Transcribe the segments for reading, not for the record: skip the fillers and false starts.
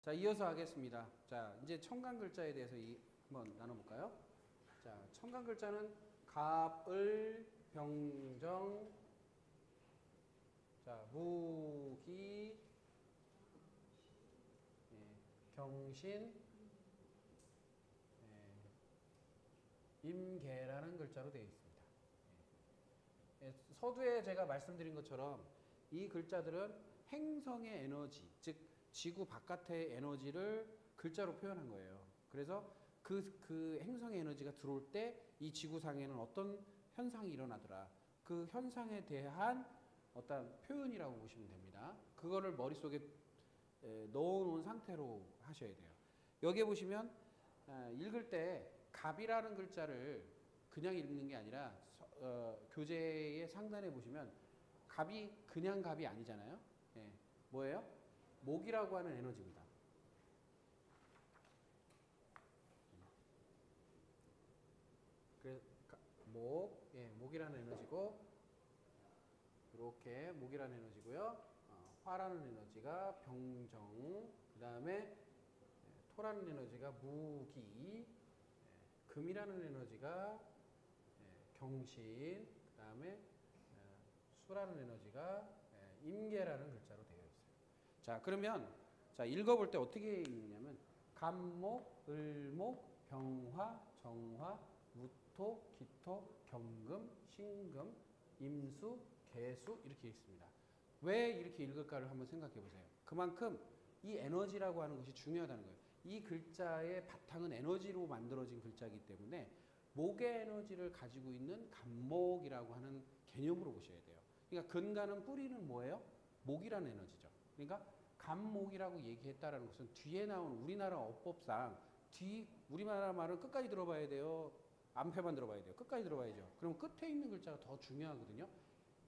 자, 이어서 하겠습니다. 자, 이제 청간 글자에 대해서 한번 나눠볼까요? 자, 청간 글자는 갑을, 병정, 자, 무기, 경신, 임계라는 글자로 되어 있습니다. 서두에 제가 말씀드린 것처럼 이 글자들은 행성의 에너지, 즉 지구 바깥의 에너지를 글자로 표현한 거예요. 그래서 그 행성의 에너지가 들어올 때 이 지구상에는 어떤 현상이 일어나더라. 그 현상에 대한 어떤 표현이라고 보시면 됩니다. 그거를 머릿속에 넣어놓은 상태로 하셔야 돼요. 여기에 보시면 읽을 때 갑이라는 글자를 그냥 읽는 게 아니라 교재의 상단에 보시면 갑이 그냥 갑이 아니잖아요. 예, 뭐예요? 목이라고 하는 에너지입니다. 그래서 목이라는 에너지고, 이렇게 목이라는 에너지고요. 화라는 에너지가 병정, 그 다음에 토라는 에너지가 무기, 금이라는 에너지가 경신, 그 다음에 수라는 에너지가 임계라는 글자로 되어 있어요. 자, 그러면 자, 읽어볼 때 어떻게 읽냐면 갑목, 을목, 병화, 정화, 무토, 기토, 경금, 신금, 임수, 개수 이렇게 읽습니다. 왜 이렇게 읽을까를 한번 생각해 보세요. 그만큼 이 에너지라고 하는 것이 중요하다는 거예요. 이 글자의 바탕은 에너지로 만들어진 글자이기 때문에 목의 에너지를 가지고 있는 갑목이라고 하는 개념으로 보셔야 돼요. 그러니까 근간은 뿌리는 뭐예요? 목이라는 에너지죠. 그러니까 갑목이라고 얘기했다라는 것은 뒤에 나온 우리나라 어법상 우리나라 말은 끝까지 들어봐야 돼요. 앞에만 들어봐야 돼요. 끝까지 들어봐야죠. 그럼 끝에 있는 글자가 더 중요하거든요.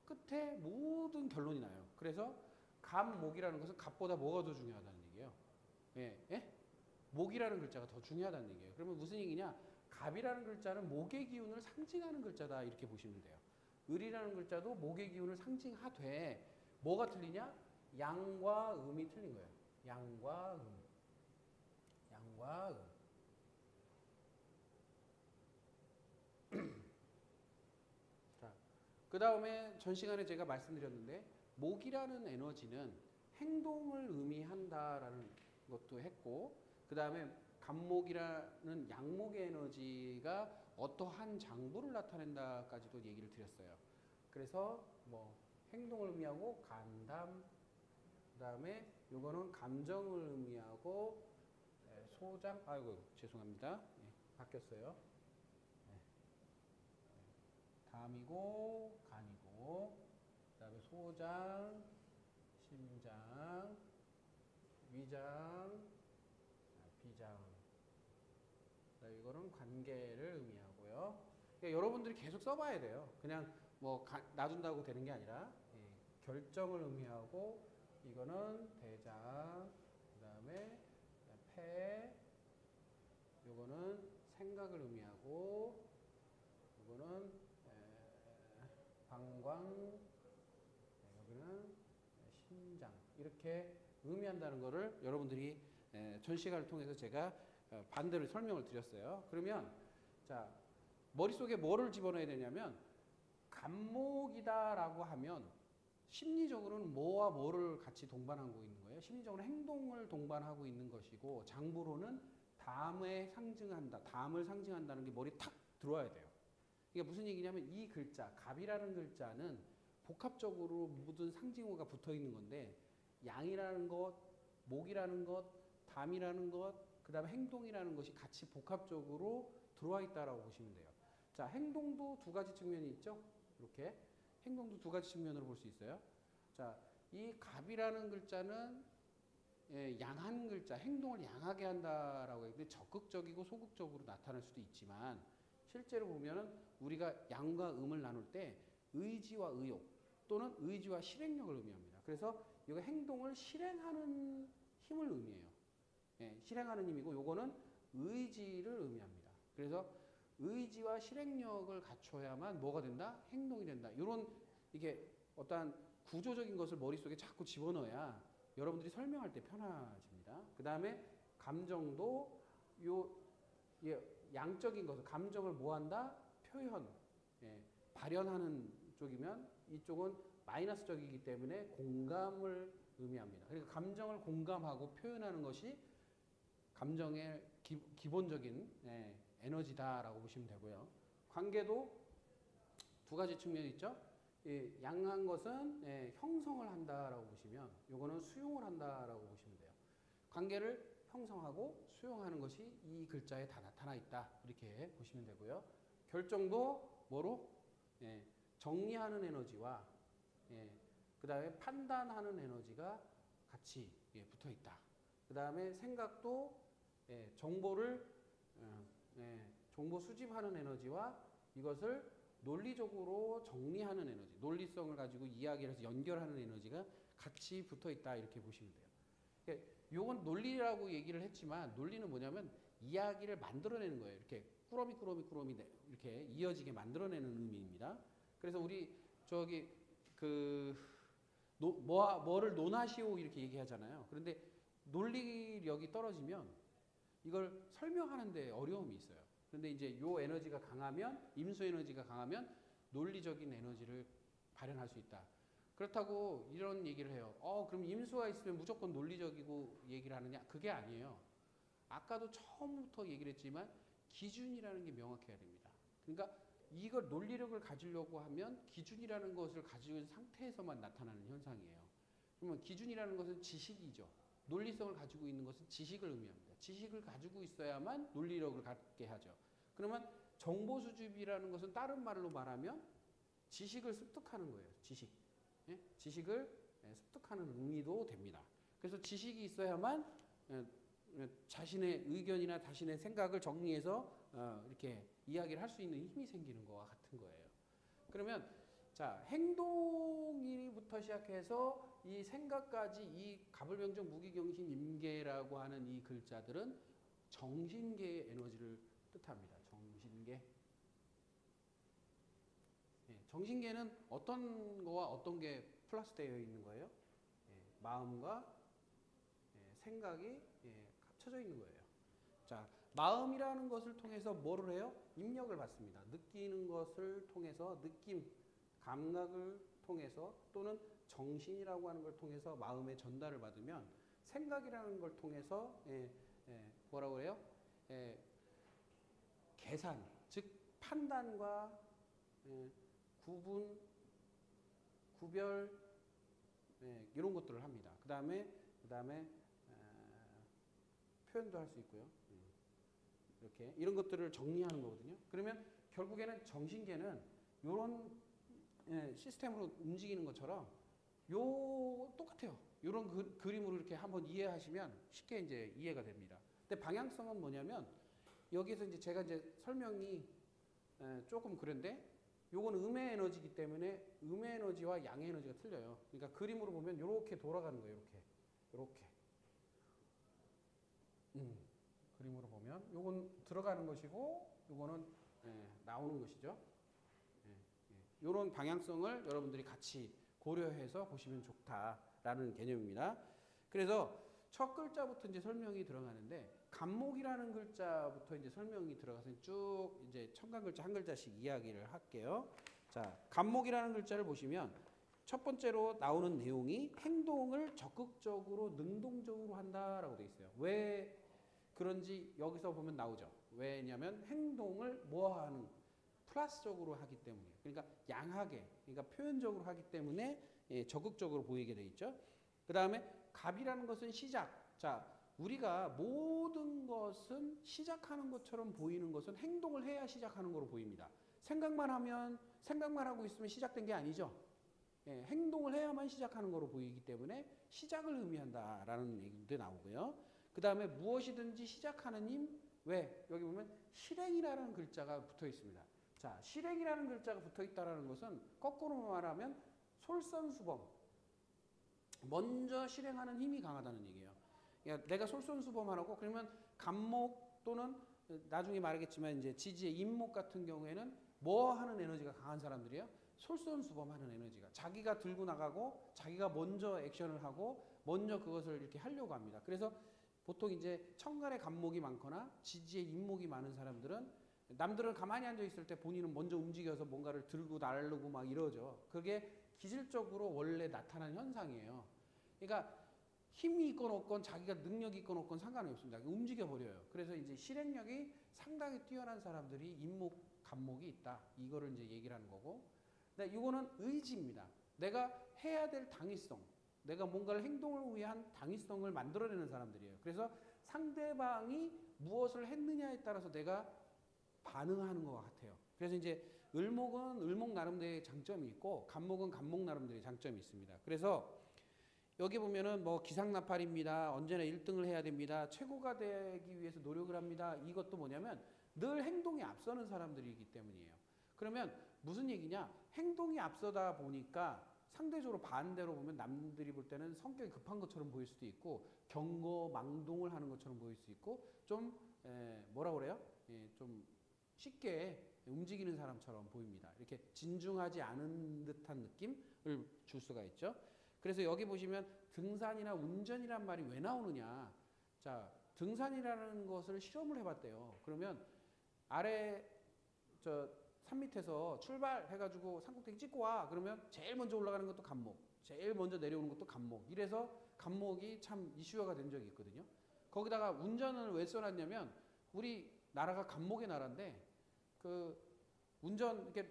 끝에 모든 결론이 나요. 그래서 갑목이라는 것은 갑보다 뭐가 더 중요하다는 얘기예요. 예? 예? 목이라는 글자가 더 중요하다는 얘기예요. 그러면 무슨 얘기냐? 갑이라는 글자는 목의 기운을 상징하는 글자다 이렇게 보시면 돼요. 을이라는 글자도 목의 기운을 상징하되 뭐가 틀리냐? 양과 음이 틀린 거예요. 양과 음. 양과 음. 자, 그 다음에 전 시간에 제가 말씀드렸는데 목이라는 에너지는 행동을 의미한다라는 것도 했고, 그 다음에 갑목이라는 양목의 에너지가 어떠한 장부를 나타낸다까지도 얘기를 드렸어요. 그래서 뭐 행동을 의미하고 간담, 그 다음에 요거는 감정을 의미하고 소장, 아이고 죄송합니다. 바뀌었어요. 담이고 간이고, 그 다음에 소장, 심장, 위장, 비장. 이거는 관계를 의미하고요. 그러니까 여러분들이 계속 써봐야 돼요. 그냥 뭐 놔둔다고 되는 게 아니라 결정을 의미하고, 이거는 대장, 그 다음에 폐, 요거는 생각을 의미하고, 요거는 방광, 여기는 심장, 이렇게 의미한다는 것을 여러분들이 전 시간을 통해서 제가 반대로 설명을 드렸어요. 그러면 자, 머릿속에 뭐를 집어넣어야 되냐면 갑목이다라고 하면 심리적으로는 뭐와 뭐를 같이 동반하고 있는 거예요. 심리적으로 행동을 동반하고 있는 것이고, 장부로는 담을 상징한다는 게 머리에 탁 들어와야 돼요. 이게 무슨 얘기냐면 이 글자, 갑이라는 글자는 복합적으로 모든 상징어가 붙어 있는 건데, 양이라는 것, 목이라는 것, 담이라는 것, 그 다음에 행동이라는 것이 같이 복합적으로 들어와 있다라고 보시면 돼요. 자, 행동도 두 가지 측면이 있죠. 이렇게 행동도 두 가지 측면으로 볼 수 있어요. 자, 이 갑이라는 글자는 양한 글자, 행동을 양하게 한다라고 했는데 적극적이고 소극적으로 나타날 수도 있지만, 실제로 보면은 우리가 양과 음을 나눌 때 의지와 의욕 또는 의지와 실행력을 의미합니다. 그래서 이거 행동을 실행하는 힘을 의미해요. 실행하는 힘이고, 요거는 의지를 의미합니다. 그래서 의지와 실행력을 갖춰야만 뭐가 된다? 행동이 된다. 이런 이게 어떠한 구조적인 것을 머릿속에 자꾸 집어넣어야 여러분들이 설명할 때 편해집니다. 그 다음에 감정도 요 양적인 것을 감정을 뭐한다? 표현, 발현하는 쪽이면 이쪽은 마이너스적이기 때문에 공감을 의미합니다. 그러니까 감정을 공감하고 표현하는 것이 감정의 기본적인 에너지다라고 보시면 되고요. 관계도 두 가지 측면이 있죠. 양한 것은 형성을 한다라고 보시면 요거는 수용을 한다라고 보시면 돼요. 관계를 형성하고 수용하는 것이 이 글자에 다 나타나 있다 이렇게 보시면 되고요. 결정도 뭐로? 정리하는 에너지와 그 다음에 판단하는 에너지가 같이 붙어 있다. 그 다음에 생각도 정보를 정보 수집하는 에너지와 이것을 논리적으로 정리하는 에너지, 논리성을 가지고 이야기를 해서 연결하는 에너지가 같이 붙어 있다 이렇게 보시면 돼요. 요건 논리라고 얘기를 했지만 논리는 뭐냐면 이야기를 만들어내는 거예요. 이렇게 꾸러미 이렇게 이어지게 만들어내는 의미입니다. 그래서 우리 저기 뭐를 논하시오 이렇게 얘기하잖아요. 그런데 논리력이 떨어지면 이걸 설명하는데 어려움이 있어요. 그런데 이제 요 에너지가 강하면 임수 에너지가 강하면 논리적인 에너지를 발현할 수 있다. 그렇다고 이런 얘기를 해요. 그럼 임수가 있으면 무조건 논리적이고 얘기를 하느냐? 그게 아니에요. 아까도 처음부터 얘기를 했지만 기준이라는 게 명확해야 됩니다. 그러니까 이걸 논리력을 가지려고 하면 기준이라는 것을 가지고 있는 상태에서만 나타나는 현상이에요. 그러면 기준이라는 것은 지식이죠. 논리성을 가지고 있는 것은 지식을 의미합니다. 지식을 가지고 있어야만 논리력을 갖게 하죠. 그러면 정보 수집이라는 것은 다른 말로 말하면 지식을 습득하는 거예요. 지식을 습득하는 의미도 됩니다. 그래서 지식이 있어야만 자신의 의견이나 자신의 생각을 정리해서 이렇게 이야기를 할 수 있는 힘이 생기는 거와 같은 거예요. 그러면 자, 행동이부터 시작해서 이 생각까지 이 갑을병정 무기경신 임계라고 하는 이 글자들은 정신계의 에너지를 뜻합니다. 정신계. 정신계는 어떤 거와 어떤 게 플러스 되어 있는 거예요? 마음과 생각이 합쳐져 있는 거예요. 자, 마음이라는 것을 통해서 뭐를 해요? 입력을 받습니다. 느끼는 것을 통해서 느낌, 감각을 통해서 또는 정신이라고 하는 걸 통해서 마음의 전달을 받으면 생각이라는 걸 통해서 뭐라고 해요? 계산, 즉 판단과 구분, 구별 이런 것들을 합니다. 그 다음에 표현도 할 수 있고요. 이렇게 이런 것들을 정리하는 거거든요. 그러면 결국에는 정신계는 이런 시스템으로 움직이는 것처럼 똑같아요. 이런 그림으로 이렇게 한번 이해하시면 쉽게 이제 이해가 됩니다. 근데 방향성은 뭐냐면 여기서 이제 제가 이제 설명이 조금 그런데 요건 음의 에너지이기 때문에 음의 에너지와 양의 에너지가 틀려요. 그러니까 그림으로 보면 이렇게 돌아가는 거예요. 이렇게. 그림으로 보면 요건 들어가는 것이고 요거는 나오는 것이죠. 이런 방향성을 여러분들이 같이 고려해서 보시면 좋다라는 개념입니다. 그래서 첫 글자부터 이제 설명이 들어가는데 간목이라는 글자부터 이제 설명이 들어가서 쭉 이제 첨간 글자 한 글자씩 이야기를 할게요. 자, 간목이라는 글자를 보시면 첫 번째로 나오는 내용이 행동을 적극적으로 능동적으로 한다라고 되어 있어요. 왜 그런지 여기서 보면 나오죠. 왜냐하면 행동을 뭐하는 플러스적으로 하기 때문이에요. 그러니까 양하게, 그러니까 표현적으로 하기 때문에 적극적으로 보이게 돼 있죠. 그 다음에 갑이라는 것은 시작. 자, 우리가 모든 것은 시작하는 것처럼 보이는 것은 행동을 해야 시작하는 거로 보입니다. 생각만 하고 있으면 시작된 게 아니죠. 행동을 해야만 시작하는 거로 보이기 때문에 시작을 의미한다라는 얘기도 나오고요. 그 다음에 무엇이든지 시작하는 힘, 왜? 여기 보면 실행이라는 글자가 붙어 있습니다. 자, 실행이라는 글자가 붙어 있다는 것은 거꾸로 말하면 솔선수범. 먼저 실행하는 힘이 강하다는 얘기예요. 그러니까 내가 솔선수범하라고 그러면 간목 또는 나중에 말하겠지만 이제 지지의 임목 같은 경우에는 뭐 하는 에너지가 강한 사람들이에요? 솔선수범하는 에너지가 자기가 들고 나가고 자기가 먼저 액션을 하고 먼저 그것을 이렇게 하려고 합니다. 그래서 보통 이제 천간에 간목이 많거나 지지에 인목이 많은 사람들은 남들은 가만히 앉아 있을 때 본인은 먼저 움직여서 뭔가를 들고 나르고 막 이러죠. 그게 기질적으로 원래 나타난 현상이에요. 그러니까 힘이 있건 없건 자기가 능력이 있건 없건 상관이 없습니다. 움직여 버려요. 그래서 이제 실행력이 상당히 뛰어난 사람들이 인목, 간목이 있다. 이거를 이제 얘기를 하는 거고. 근데 이거는 의지입니다. 내가 해야 될 당위성, 내가 뭔가를 행동을 위한 당위성을 만들어내는 사람들이에요. 그래서 상대방이 무엇을 했느냐에 따라서 내가 반응하는 것 같아요. 그래서 이제 을목은 을목 나름대로의 장점이 있고 간목은 간목 나름대로의 장점이 있습니다. 그래서 여기 보면은 뭐 기상나팔입니다. 언제나 1등을 해야 됩니다. 최고가 되기 위해서 노력을 합니다. 이것도 뭐냐면 늘 행동이 앞서는 사람들이기 때문이에요. 그러면 무슨 얘기냐? 행동이 앞서다 보니까 상대적으로 반대로 보면 남들이 볼 때는 성격이 급한 것처럼 보일 수도 있고 경거망동을 하는 것처럼 보일 수 있고 좀 뭐라 그래요? 좀 쉽게 움직이는 사람처럼 보입니다. 이렇게 진중하지 않은 듯한 느낌을 줄 수가 있죠. 그래서 여기 보시면 등산이나 운전이란 말이 왜 나오느냐. 자, 등산이라는 것을 실험을 해봤대요. 그러면 아래 산 밑에서 출발해가지고 산꼭대기 찍고 와. 그러면 제일 먼저 올라가는 것도 간목, 제일 먼저 내려오는 것도 간목. 이래서 간목이 참 이슈화가 된 적이 있거든요. 거기다가 운전을 왜 써놨냐면 우리 나라가 간목의 나라인데 그 운전 이렇게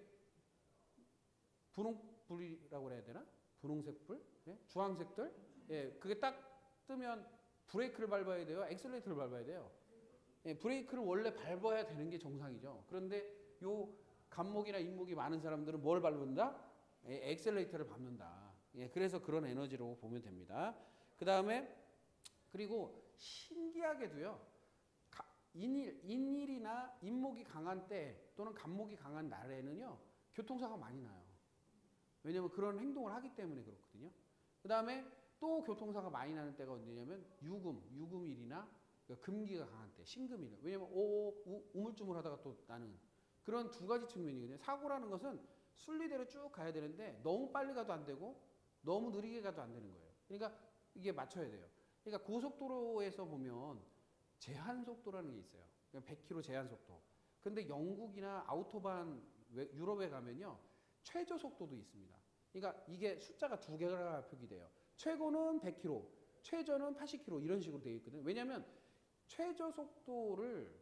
분홍불이라고 그래야 되나? 분홍색 불, 주황색들, 그게 딱 뜨면 브레이크를 밟아야 돼요. 엑셀레이터를 밟아야 돼요. 브레이크를 원래 밟아야 되는 게 정상이죠. 그런데 요 간목이나 인목이 많은 사람들은 뭘 밟는다? 엑셀레이터를 밟는다. 그래서 그런 에너지로 보면 됩니다. 그 다음에 그리고 신기하게도요. 인일이나 인목이 강한 때 또는 간목이 강한 날에는요. 교통사고가 많이 나요. 왜냐면 그런 행동을 하기 때문에 그렇거든요. 그 다음에 또 교통사고가 많이 나는 때가 언제냐면 유금일이나 금기가 강한 때, 신금일. 왜냐면 우물쭈물 하다가 또 나는 그런 두 가지 측면이거든요. 사고라는 것은 순리대로 쭉 가야 되는데 너무 빨리 가도 안 되고 너무 느리게 가도 안 되는 거예요. 그러니까 이게 맞춰야 돼요. 그러니까 고속도로에서 보면 제한속도라는 게 있어요. 100km 제한속도. 근데 영국이나 아우토반 유럽에 가면요. 최저속도도 있습니다. 그러니까 이게 숫자가 두 개가 표기돼요. 최고는 100km, 최저는 80km 이런 식으로 되어 있거든요. 왜냐하면 최저속도를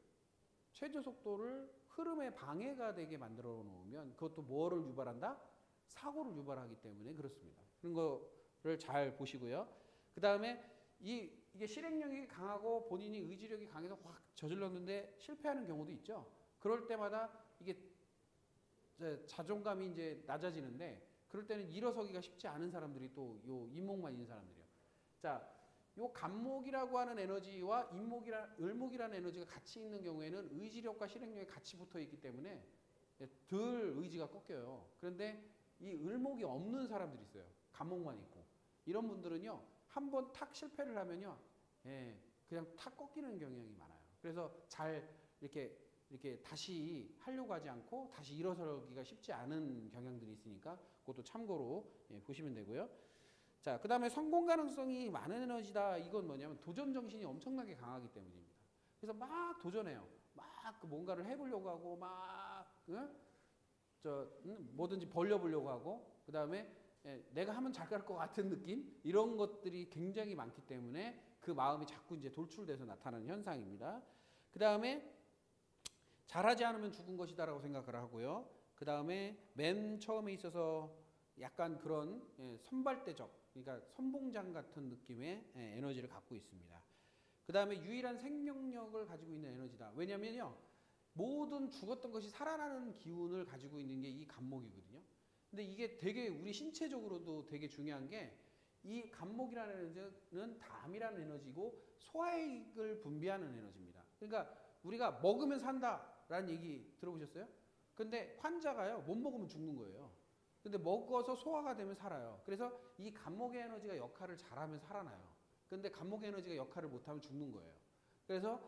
흐름에 방해가 되게 만들어 놓으면 그것도 뭐를 유발한다? 사고를 유발하기 때문에 그렇습니다. 그런 거를 잘 보시고요. 그 다음에 이게 실행력이 강하고 본인이 의지력이 강해서 확 저질렀는데 실패하는 경우도 있죠. 그럴 때마다 이게 자존감이 이제 낮아지는데 그럴 때는 일어서기가 쉽지 않은 사람들이 또 요 인목만 있는 사람들이에요. 자, 요 간목이라고 하는 에너지와 을목이라는 에너지가 같이 있는 경우에는 의지력과 실행력이 같이 붙어 있기 때문에 덜 의지가 꺾여요. 그런데 이 을목이 없는 사람들이 있어요. 간목만 있고. 이런 분들은요. 한번 탁 실패를 하면요. 그냥 탁 꺾이는 경향이 많아요. 그래서 잘 이렇게 다시 하려고 하지 않고 다시 일어서기가 쉽지 않은 경향들이 있으니까 그것도 참고로 보시면 되고요. 자, 그 다음에 성공 가능성이 많은 에너지다. 이건 뭐냐면 도전 정신이 엄청나게 강하기 때문입니다. 그래서 막 도전해요. 막 뭔가를 해보려고 하고 막 뭐든지 벌려보려고 하고 그 다음에 내가 하면 잘 갈 것 같은 느낌 이런 것들이 굉장히 많기 때문에 그 마음이 자꾸 이제 돌출돼서 나타나는 현상입니다. 그 다음에 잘하지 않으면 죽은 것이다라고 생각을 하고요. 그 다음에 맨 처음에 있어서 약간 그런 선발대적 그러니까 선봉장 같은 느낌의 에너지를 갖고 있습니다. 그 다음에 유일한 생명력을 가지고 있는 에너지다. 왜냐면요. 모든 죽었던 것이 살아나는 기운을 가지고 있는 게 이 간목이거든요. 근데 이게 되게 우리 신체적으로도 되게 중요한 게 이 간목이라는 에너지는 담이라는 에너지고 소화액을 분비하는 에너지입니다. 그러니까 우리가 먹으면 산다라는 얘기 들어보셨어요? 근데 환자가요. 못 먹으면 죽는 거예요. 근데 먹어서 소화가 되면 살아요. 그래서 이 간목의 에너지가 역할을 잘하면 살아나요. 근데 간목의 에너지가 역할을 못하면 죽는 거예요. 그래서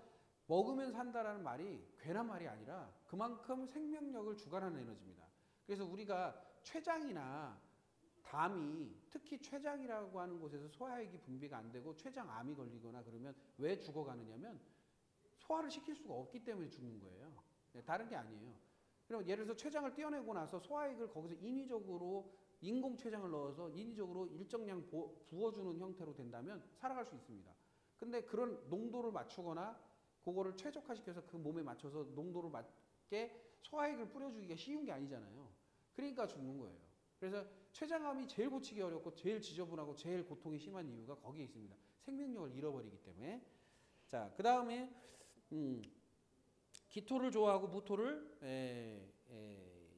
먹으면 산다라는 말이 괜한 말이 아니라 그만큼 생명력을 주관하는 에너지입니다. 그래서 우리가 췌장이나 담이 특히 췌장이라고 하는 곳에서 소화액이 분비가 안 되고 췌장암이 걸리거나 그러면 왜 죽어가느냐면 소화를 시킬 수가 없기 때문에 죽는 거예요. 네, 다른 게 아니에요. 그럼 예를 들어서 췌장을 떼어내고 나서 소화액을 거기서 인위적으로 인공 췌장을 넣어서 인위적으로 일정량 부어주는 형태로 된다면 살아갈 수 있습니다. 근데 그런 농도를 맞추거나 그거를 최적화시켜서 그 몸에 맞춰서 농도를 맞게 소화액을 뿌려주기가 쉬운 게 아니잖아요. 그러니까 죽는 거예요. 그래서 췌장암이 제일 고치기 어렵고 제일 지저분하고 제일 고통이 심한 이유가 거기에 있습니다. 생명력을 잃어버리기 때문에. 자, 그 다음에 기토를 좋아하고 무토를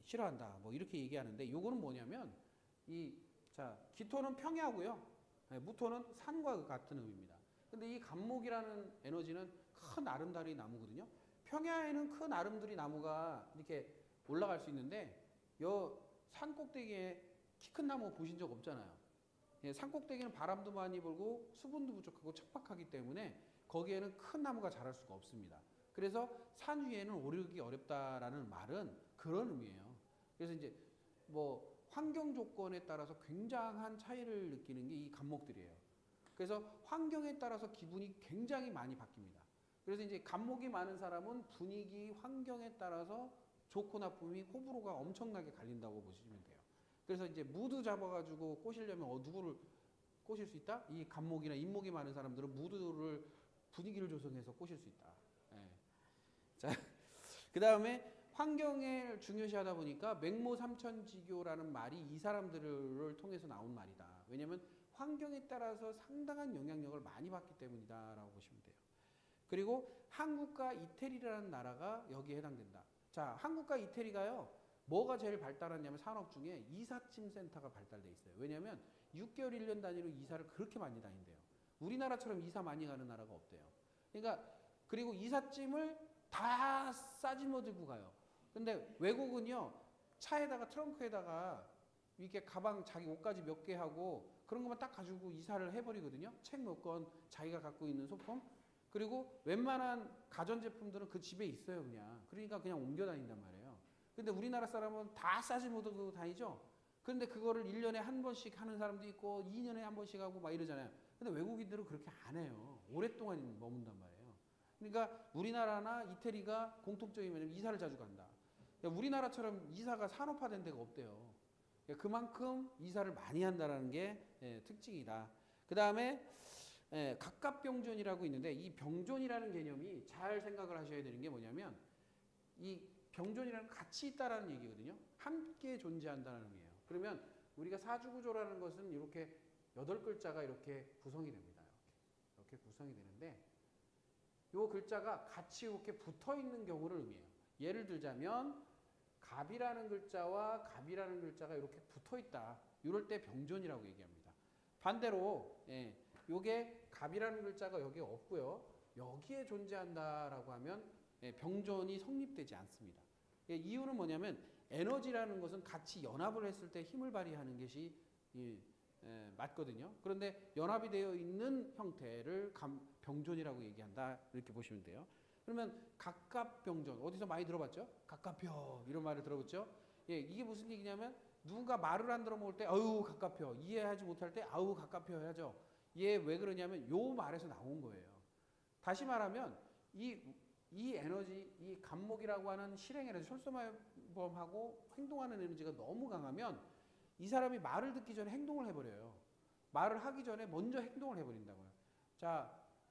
싫어한다. 뭐 이렇게 얘기하는데 요거는 뭐냐면 기토는 평야고요. 무토는 산과 같은 의미입니다. 근데 이 간목이라는 에너지는 큰 아름다리 나무거든요. 평야에는 큰 아름다리 나무가 이렇게 올라갈 수 있는데 산 꼭대기에 키 큰 나무 보신 적 없잖아요. 산 꼭대기는 바람도 많이 불고 수분도 부족하고 척박하기 때문에 거기에는 큰 나무가 자랄 수가 없습니다. 그래서 산 위에는 오르기 어렵다라는 말은 그런 의미예요. 그래서 이제 뭐 환경 조건에 따라서 굉장한 차이를 느끼는 게 이 간목들이에요. 그래서 환경에 따라서 기분이 굉장히 많이 바뀝니다. 그래서 이제 간목이 많은 사람은 분위기, 환경에 따라서 좋고 나쁨이 호불호가 엄청나게 갈린다고 보시면 돼요. 그래서 이제 무드 잡아가지고 꼬시려면 누구를 꼬실 수 있다? 이 간목이나 인목이 많은 사람들은 무드를 분위기를 조성해서 꼬실 수 있다. 자, 그 다음에 환경을 중요시하다 보니까 맹모 삼천지교라는 말이 이 사람들을 통해서 나온 말이다. 왜냐하면 환경에 따라서 상당한 영향력을 많이 받기 때문이다라고 보시면 돼요. 그리고 한국과 이태리라는 나라가 여기에 해당된다. 자, 한국과 이태리가요. 뭐가 제일 발달했냐면 산업 중에 이삿짐 센터가 발달돼 있어요. 왜냐하면 6개월 1년 단위로 이사를 그렇게 많이 다닌대요. 우리나라처럼 이사 많이 가는 나라가 없대요. 그러니까 그리고 이삿짐을 다 싸집어 들고 가요. 근데 외국은요. 차에다가 트렁크에다가 이렇게 가방 자기 옷까지 몇 개 하고 그런 것만 딱 가지고 이사를 해버리거든요. 책 몇 권, 자기가 갖고 있는 소품. 그리고 웬만한 가전제품들은 그 집에 있어요, 그냥. 그러니까 그냥 옮겨 다닌단 말이에요. 근데 우리나라 사람은 다 싸집어 들고 다니죠? 그런데 그거를 1년에 한 번씩 하는 사람도 있고 2년에 한 번씩 하고 막 이러잖아요. 근데 외국인들은 그렇게 안 해요. 오랫동안 머문단 말이에요. 그러니까 우리나라나 이태리가 공통점이 뭐냐면 이사를 자주 간다. 우리나라처럼 이사가 산업화된 데가 없대요. 그만큼 이사를 많이 한다는 게 특징이다. 그 다음에 갑갑병존이라고 있는데 이 병존이라는 개념이 잘 생각을 하셔야 되는 게 뭐냐면 이 병존이라는 같이 있다라는 얘기거든요. 함께 존재한다는 의미예요. 그러면 우리가 사주구조라는 것은 이렇게 8글자가 이렇게 구성이 됩니다. 이렇게 구성이 되는데 이 글자가 같이 이렇게 붙어 있는 경우를 의미해요. 예를 들자면 갑이라는 글자와 갑이라는 글자가 이렇게 붙어 있다. 이럴 때 병존이라고 얘기합니다. 반대로 요게 갑이라는 글자가 여기에 없고요. 여기에 존재한다라고 하면 병존이 성립되지 않습니다. 이유는 뭐냐면 에너지라는 것은 같이 연합을 했을 때 힘을 발휘하는 것이 맞거든요. 그런데 연합이 되어 있는 형태를 병존이라고 얘기한다. 이렇게 보시면 돼요. 그러면 갑갑병존 어디서 많이 들어봤죠? 갑갑혀 이런 말을 들어봤죠? 이게 무슨 얘기냐면 누군가 말을 안 들어먹을 때 아우 갑갑혀 이해하지 못할 때 아우 갑갑혀 해야죠. 얘 왜 그러냐면 요 말에서 나온 거예요. 다시 말하면 이 에너지, 이 간목이라고 하는 실행 에너지, 솔선마범하고 행동하는 에너지가 너무 강하면 이 사람이 말을 듣기 전에 행동을 해버려요. 말을 하기 전에 먼저 행동을 해버린다고요.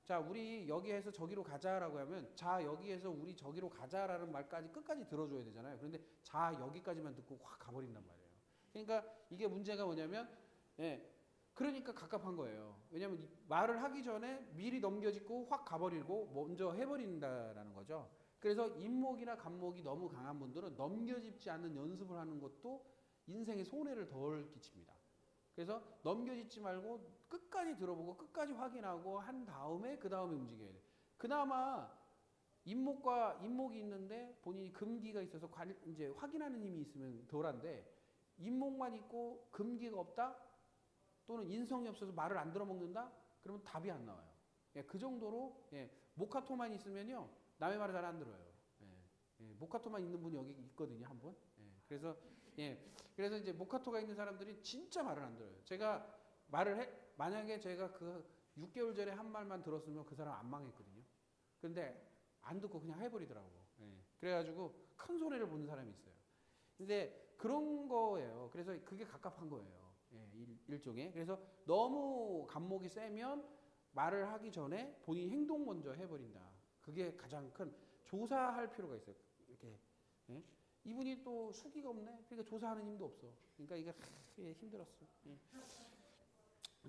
자, 우리 여기에서 저기로 가자라고 하면 자, 여기에서 우리 저기로 가자라는 말까지 끝까지 들어줘야 되잖아요. 그런데 자, 여기까지만 듣고 확 가버린단 말이에요. 그러니까 이게 문제가 뭐냐면 그러니까 갑갑한 거예요. 왜냐하면 말을 하기 전에 미리 넘겨짚고 확 가버리고 먼저 해버린다라는 거죠. 그래서 인목이나 간목이 너무 강한 분들은 넘겨짚지 않는 연습을 하는 것도 인생에 손해를 덜 끼칩니다. 그래서 넘겨짚지 말고 끝까지 들어보고 끝까지 확인하고 한 다음에 그 다음에 움직여야 돼요. 그나마 인목과 인목이 있는데 본인이 금기가 있어서 이제 확인하는 힘이 있으면 덜한데 인목만 있고 금기가 없다? 또는 인성이 없어서 말을 안 들어먹는다? 그러면 답이 안 나와요. 그 정도로 모카토만 있으면요 남의 말을 잘 안 들어요. 모카토만 있는 분이 여기 있거든요, 한 분. 그래서 예. 그래서 이제 모카토가 있는 사람들이 진짜 말을 안 들어요. 제가 만약에 제가 그 6개월 전에 한 말만 들었으면 그 사람 안 망했거든요. 근데 안 듣고 그냥 해버리더라고. 예. 그래가지고 큰 손해를 보는 사람이 있어요. 근데 그런 거예요. 그래서 그게 갑갑한 거예요. 예, 일종의. 그래서 너무 감목이 세면 말을 하기 전에 본인 행동 먼저 해버린다. 그게 가장 큰 조사할 필요가 있어요. 이렇게. 예? 이분이 또 수기가 없네. 그러니까 조사하는 힘도 없어. 그러니까 이게 힘들었어. 예.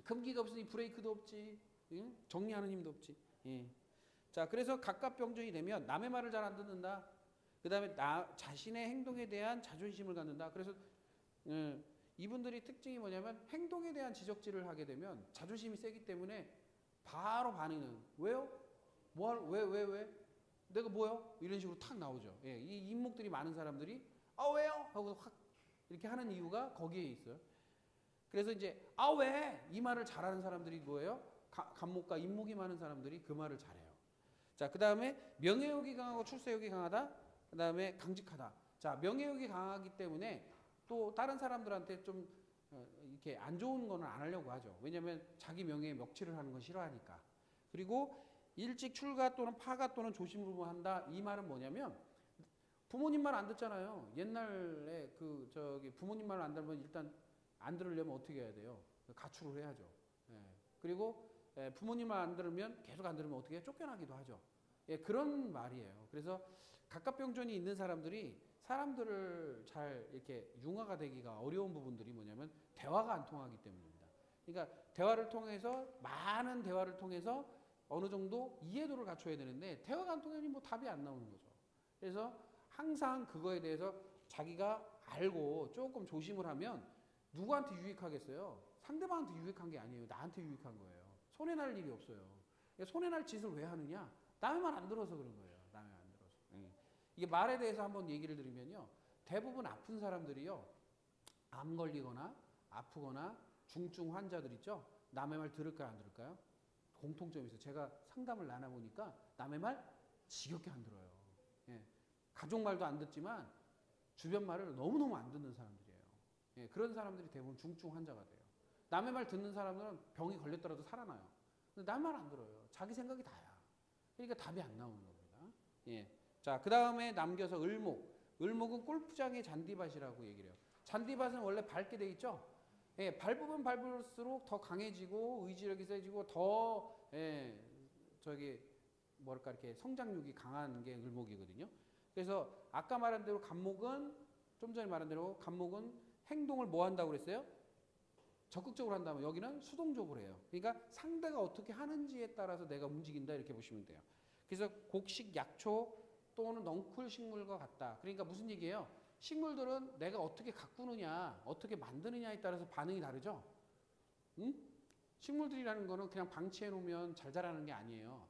금기가 없으니 브레이크도 없지. 예? 정리하는 힘도 없지. 예. 자, 그래서 갑갑병존이 되면 남의 말을 잘 안 듣는다. 그 다음에 나 자신의 행동에 대한 자존심을 갖는다. 그래서 이분들이 특징이 뭐냐면 행동에 대한 지적질을 하게 되면 자존심이 세기 때문에 바로 반응은 왜요? 왜? 내가 뭐요? 이런 식으로 탁 나오죠. 예, 이 인목들이 많은 사람들이 왜요? 하고 확 이렇게 하는 이유가 거기에 있어요. 그래서 이제 왜? 이 말을 잘하는 사람들이 뭐예요? 간목과 인목이 많은 사람들이 그 말을 잘해요. 자, 그 다음에 명예욕이 강하고 출세욕이 강하다. 그 다음에 강직하다. 자, 명예욕이 강하기 때문에 또 다른 사람들한테 좀 이렇게 안 좋은 거는 안 하려고 하죠. 왜냐하면 자기 명예에 먹칠을 하는 건 싫어하니까. 그리고 일찍 출가 또는 파가 또는 조심부한다. 이 말은 뭐냐면 부모님 말 안 듣잖아요. 옛날에 부모님 말 안 들으면 일단 안 들으려면 어떻게 해야 돼요? 가출을 해야죠. 예. 그리고 부모님 말 안 들으면 계속 안 들으면 어떻게 해요? 쫓겨나기도 하죠. 예, 그런 말이에요. 그래서 갑갑병존이 있는 사람들이 사람들을 잘 이렇게 융화가 되기가 어려운 부분들이 뭐냐면 대화가 안 통하기 때문입니다. 그러니까 대화를 통해서 많은 대화를 통해서 어느 정도 이해도를 갖춰야 되는데 대화가 안 통하니 뭐 답이 안 나오는 거죠. 그래서 항상 그거에 대해서 자기가 알고 조금 조심을 하면 누구한테 유익하겠어요? 상대방한테 유익한 게 아니에요. 나한테 유익한 거예요. 손해날 일이 없어요. 손해날 짓을 왜 하느냐? 남의 말 안 들어서 그런 거예요. 남의 말 안 들어서. 이게 말에 대해서 한번 얘기를 드리면요. 대부분 아픈 사람들이요. 암 걸리거나 아프거나 중증 환자들 있죠. 남의 말 들을까요? 안 들을까요? 공통점이 있어요. 제가 상담을 나눠보니까 남의 말 지겹게 안 들어요. 예. 가족 말도 안 듣지만 주변 말을 너무너무 안 듣는 사람들이에요. 예. 그런 사람들이 대부분 중증 환자가 돼요. 남의 말 듣는 사람들은 병이 걸렸더라도 살아나요. 근데 남 말 안 들어요. 자기 생각이 다야. 그러니까 답이 안 나오는 겁니다. 예. 자, 그 다음에 남겨서 을목. 을목은 골프장의 잔디밭이라고 얘기를 해요. 잔디밭은 원래 밟게 돼 있죠? 예, 밟으면 밟을수록 더 강해지고 의지력이 세지고 더 이렇게 성장력이 강한 게 을목이거든요. 그래서 아까 말한 대로 간목은 좀 전에 말한 대로 간목은 행동을 뭐 한다고 그랬어요? 적극적으로 한다면 여기는 수동적으로 해요. 그러니까 상대가 어떻게 하는지에 따라서 내가 움직인다 이렇게 보시면 돼요. 그래서 곡식, 약초 또는 넝쿨 식물과 같다. 그러니까 무슨 얘기예요? 식물들은 내가 어떻게 가꾸느냐, 어떻게 만드느냐에 따라서 반응이 다르죠? 응? 식물들이라는 거는 그냥 방치해 놓으면 잘 자라는 게 아니에요.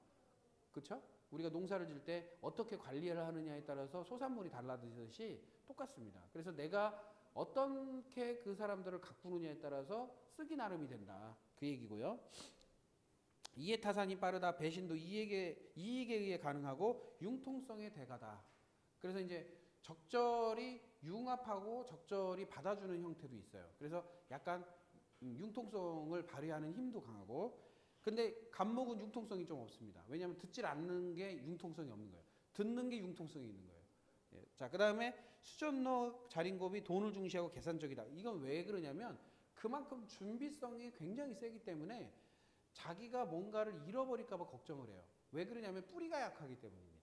그렇죠? 우리가 농사를 질 때 어떻게 관리를 하느냐에 따라서 소산물이 달라지듯이 똑같습니다. 그래서 내가 어떻게 그 사람들을 가꾸느냐에 따라서 쓰기 나름이 된다. 그 얘기고요. 이해타산이 빠르다. 배신도 이익에 의해 가능하고 융통성의 대가다. 그래서 이제 적절히 융합하고 적절히 받아주는 형태도 있어요. 그래서 약간 융통성을 발휘하는 힘도 강하고, 근데 간목은 융통성이 좀 없습니다. 왜냐하면 듣질 않는 게 융통성이 없는 거예요. 듣는 게 융통성이 있는 거예요. 예. 자, 그 다음에 수전로 자린곱이 돈을 중시하고 계산적이다. 이건 왜 그러냐면 그만큼 준비성이 굉장히 세기 때문에 자기가 뭔가를 잃어버릴까 봐 걱정을 해요. 왜 그러냐면 뿌리가 약하기 때문입니다.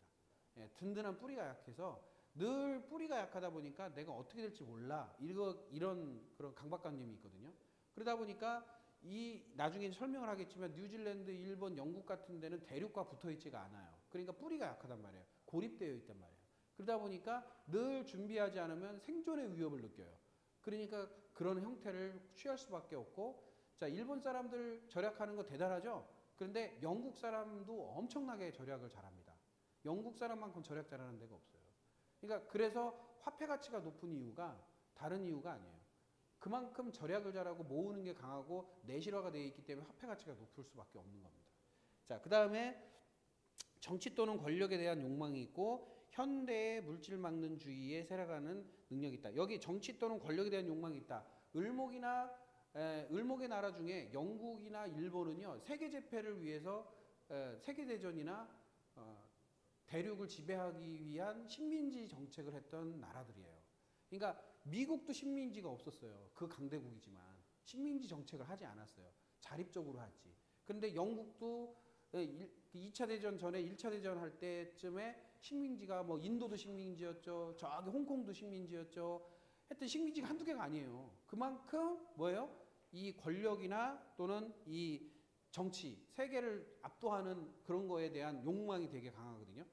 예, 든든한 뿌리가 약해서 늘 뿌리가 약하다 보니까 내가 어떻게 될지 몰라. 이런 그런 강박관념이 있거든요. 그러다 보니까 나중에 설명을 하겠지만 뉴질랜드, 일본, 영국 같은 데는 대륙과 붙어 있지가 않아요. 그러니까 뿌리가 약하단 말이에요. 고립되어 있단 말이에요. 그러다 보니까 늘 준비하지 않으면 생존의 위협을 느껴요. 그러니까 그런 형태를 취할 수밖에 없고, 자, 일본 사람들 절약하는 거 대단하죠? 그런데 영국 사람도 엄청나게 절약을 잘합니다. 영국 사람만큼 절약 잘하는 데가 없어요. 그러니까 그래서 화폐 가치가 높은 이유가 다른 이유가 아니에요. 그만큼 절약을 잘하고 모으는 게 강하고 내실화가 되어 있기 때문에 화폐 가치가 높을 수밖에 없는 겁니다. 자, 그 다음에 정치 또는 권력에 대한 욕망이 있고 현대의 물질 막론주의에 살아가는 능력이 있다. 여기 정치 또는 권력에 대한 욕망이 있다. 을목의 나라 중에 영국이나 일본은요, 세계 재패를 위해서 세계 대전이나 대륙을 지배하기 위한 식민지 정책을 했던 나라들이에요. 그러니까 미국도 식민지가 없었어요. 그 강대국이지만 식민지 정책을 하지 않았어요. 자립적으로 하지. 근데 영국도 2차 대전 전에 1차 대전 할 때쯤에 식민지가 뭐 인도도 식민지였죠. 저기 홍콩도 식민지였죠. 하여튼 식민지가 한두 개가 아니에요. 그만큼 뭐예요? 이 권력이나 또는 이 정치, 세계를 압도하는 그런 거에 대한 욕망이 되게 강하거든요.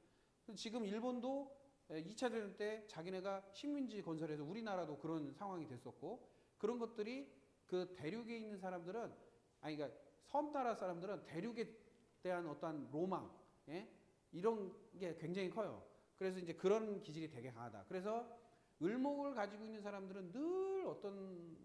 지금 일본도 2차 대전 때 자기네가 식민지 건설해서 우리나라도 그런 상황이 됐었고, 그런 것들이 그 대륙에 있는 사람들은, 아니 그러니까 섬나라 사람들은 대륙에 대한 어떠한 로망, 예? 이런 게 굉장히 커요. 그래서 이제 그런 기질이 되게 강하다. 그래서 을목을 가지고 있는 사람들은 늘 어떤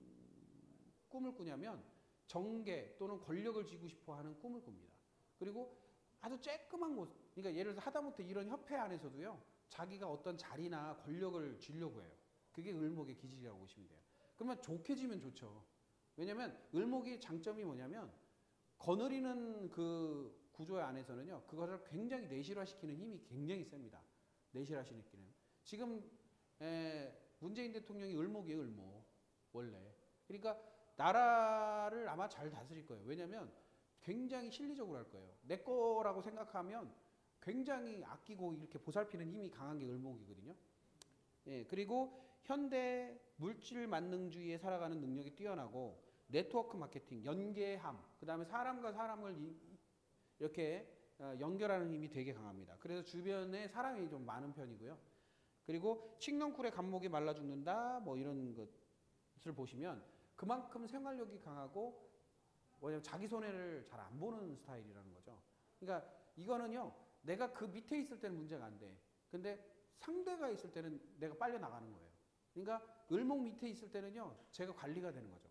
꿈을 꾸냐면 정계 또는 권력을 쥐고 싶어 하는 꿈을 꿉니다. 그리고 아주 쬐끄만 곳, 그러니까 예를 들어서 하다못해 이런 협회 안에서도요, 자기가 어떤 자리나 권력을 쥐려고 해요. 그게 을목의 기질이라고 보시면 돼요. 그러면 좋게 지면 좋죠. 왜냐면 을목의 장점이 뭐냐면 거느리는 그 구조 안에서는요, 그거를 굉장히 내실화시키는 힘이 굉장히 셉니다. 내실화시키는. 지금 문재인 대통령이 을목이에요, 을목. 원래. 그러니까 나라를 아마 잘 다스릴 거예요. 왜냐면 굉장히 실리적으로 할 거예요. 내 거라고 생각하면 굉장히 아끼고 이렇게 보살피는 힘이 강한 게 을목이거든요. 예, 그리고 현대 물질 만능주의에 살아가는 능력이 뛰어나고 네트워크 마케팅, 연계함, 그 다음에 사람과 사람을 이렇게 연결하는 힘이 되게 강합니다. 그래서 주변에 사람이 좀 많은 편이고요. 그리고 칡넝쿨에 감목이 말라 죽는다, 뭐 이런 것을 보시면 그만큼 생활력이 강하고 뭐냐면 자기 손해를 잘 안 보는 스타일이라는 거죠. 그러니까 이거는요, 내가 그 밑에 있을 때는 문제가 안 돼. 근데 상대가 있을 때는 내가 빨려 나가는 거예요. 그러니까 을목 밑에 있을 때는요, 제가 관리가 되는 거죠.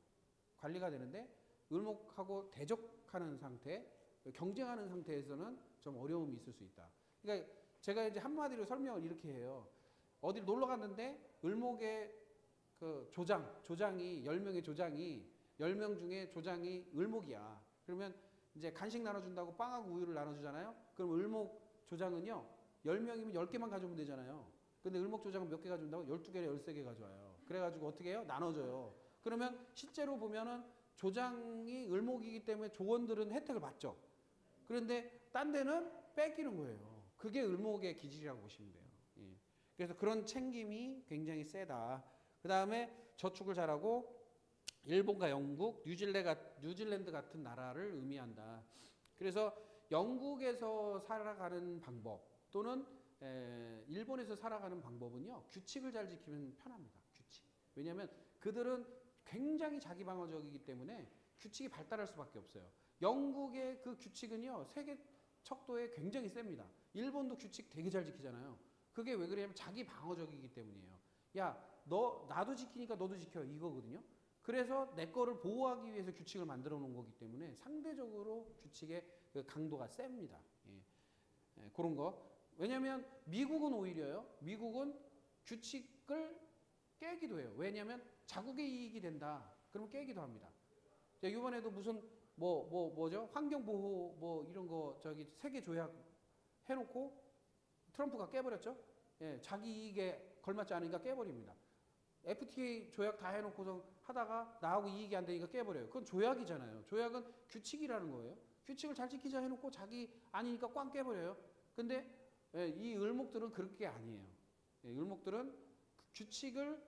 관리가 되는데 을목하고 대적하는 상태, 경쟁하는 상태에서는 좀 어려움이 있을 수 있다. 그러니까 제가 이제 한마디로 설명을 이렇게 해요. 어디 놀러 갔는데 을목의 그 조장이 10명의 조장이 10명 중에 조장이 을목이야. 그러면 이제 간식 나눠준다고 빵하고 우유를 나눠주잖아요. 그럼 을목 조장은요, 10명이면 10개만 가져오면 되잖아요. 근데 을목 조장은 몇 개 가져온다고? 12개, 13개 가져와요. 그래가지고 어떻게 해요? 나눠줘요. 그러면 실제로 보면은 조장이 을목이기 때문에 조원들은 혜택을 받죠. 그런데 딴 데는 뺏기는 거예요. 그게 을목의 기질이라고 보시면 돼요. 예. 그래서 그런 챙김이 굉장히 세다. 그 다음에 저축을 잘하고 일본과 영국, 뉴질랜드 같은 나라를 의미한다. 그래서 영국에서 살아가는 방법 또는 일본에서 살아가는 방법은요, 규칙을 잘 지키면 편합니다. 규칙. 왜냐하면 그들은 굉장히 자기 방어적이기 때문에 규칙이 발달할 수밖에 없어요. 영국의 그 규칙은요, 세계 척도에 굉장히 셉니다. 일본도 규칙 되게 잘 지키잖아요. 그게 왜 그러냐면 자기 방어적이기 때문이에요. 야, 나도 지키니까 너도 지켜, 이거거든요. 그래서 내 거를 보호하기 위해서 규칙을 만들어 놓은 거기 때문에 상대적으로 규칙의 그 강도가 셉니다. 예, 그런 거. 왜냐하면 미국은 오히려요, 미국은 규칙을 깨기도 해요. 왜냐하면 자국의 이익이 된다. 그러면 깨기도 합니다. 이번에도 무슨 뭐죠? 환경보호 뭐 이런 거 저기 세계 조약 해놓고 트럼프가 깨버렸죠. 예, 자기 이익에 걸맞지 않으니까 깨버립니다. FTA 조약 다 해놓고서 하다가 나하고 이익이 안 되니까 깨버려요. 그건 조약이잖아요. 조약은 규칙이라는 거예요. 규칙을 잘 지키자 해놓고 자기 아니니까 꽝 깨버려요. 근데 이 을목들은 그렇게 아니에요. 을목들은 규칙을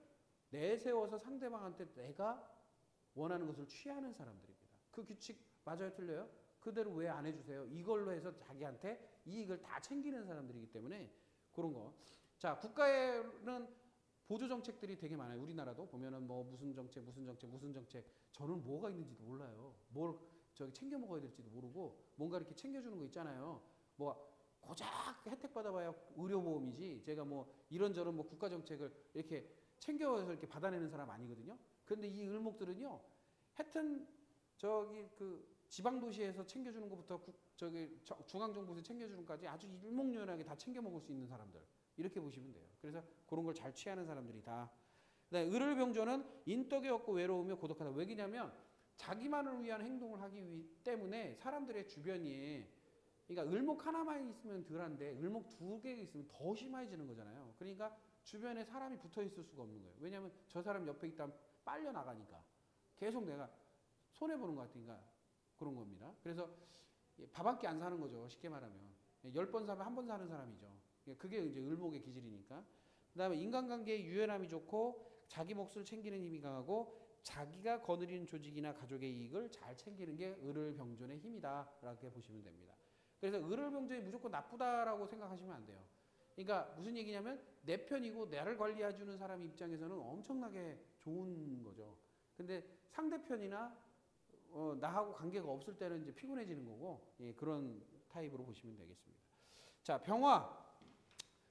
내세워서 상대방한테 내가 원하는 것을 취하는 사람들입니다. 그 규칙 맞아요, 틀려요? 그대로 왜 안 해주세요? 이걸로 해서 자기한테 이익을 다 챙기는 사람들이기 때문에 그런 거. 자, 국가에는 보조 정책들이 되게 많아요. 우리나라도 보면은 뭐 무슨 정책. 저는 뭐가 있는지도 몰라요. 뭘 저기 챙겨 먹어야 될지도 모르고 뭔가 이렇게 챙겨주는 거 있잖아요. 뭐 고작 혜택 받아봐야 의료보험이지. 제가 뭐 이런저런 뭐 국가 정책을 이렇게 챙겨서 이렇게 받아내는 사람 아니거든요. 그런데 이 을목들은요, 하여튼 저기 그 지방 도시에서 챙겨주는 것부터 중앙 정부에서 챙겨주는 까지 아주 일목요연하게 다 챙겨 먹을 수 있는 사람들 이렇게 보시면 돼요. 그래서 그런 걸 잘 취하는 사람들이다. 을을병조는 인덕이 없고 외로우며 고독하다. 왜냐면 자기만을 위한 행동을 하기 때문에 사람들의 주변이 그러니까 을목 하나만 있으면 덜한데 을목 두 개 있으면 더 심해지는 거잖아요. 그러니까 주변에 사람이 붙어 있을 수가 없는 거예요. 왜냐하면 저 사람 옆에 있다면 빨려 나가니까 계속 내가 손해 보는 것 같으니까 그런 겁니다. 그래서 밥 한 끼 안 사는 거죠. 쉽게 말하면 10번 사면 한 번 사는 사람이죠. 그게 이제 을목의 기질이니까. 그다음에 인간관계의 유연함이 좋고 자기 몫을 챙기는 힘이 강하고 자기가 거느리는 조직이나 가족의 이익을 잘 챙기는 게 을을병존의 힘이다라고 보시면 됩니다. 그래서 을을병존이 무조건 나쁘다라고 생각하시면 안 돼요. 그러니까 무슨 얘기냐면 내 편이고 나를 관리해주는 사람 입장에서는 엄청나게 좋은 거죠. 근데 상대편이나 나하고 관계가 없을 때는 이제 피곤해지는 거고 그런 타입으로 보시면 되겠습니다. 자, 병화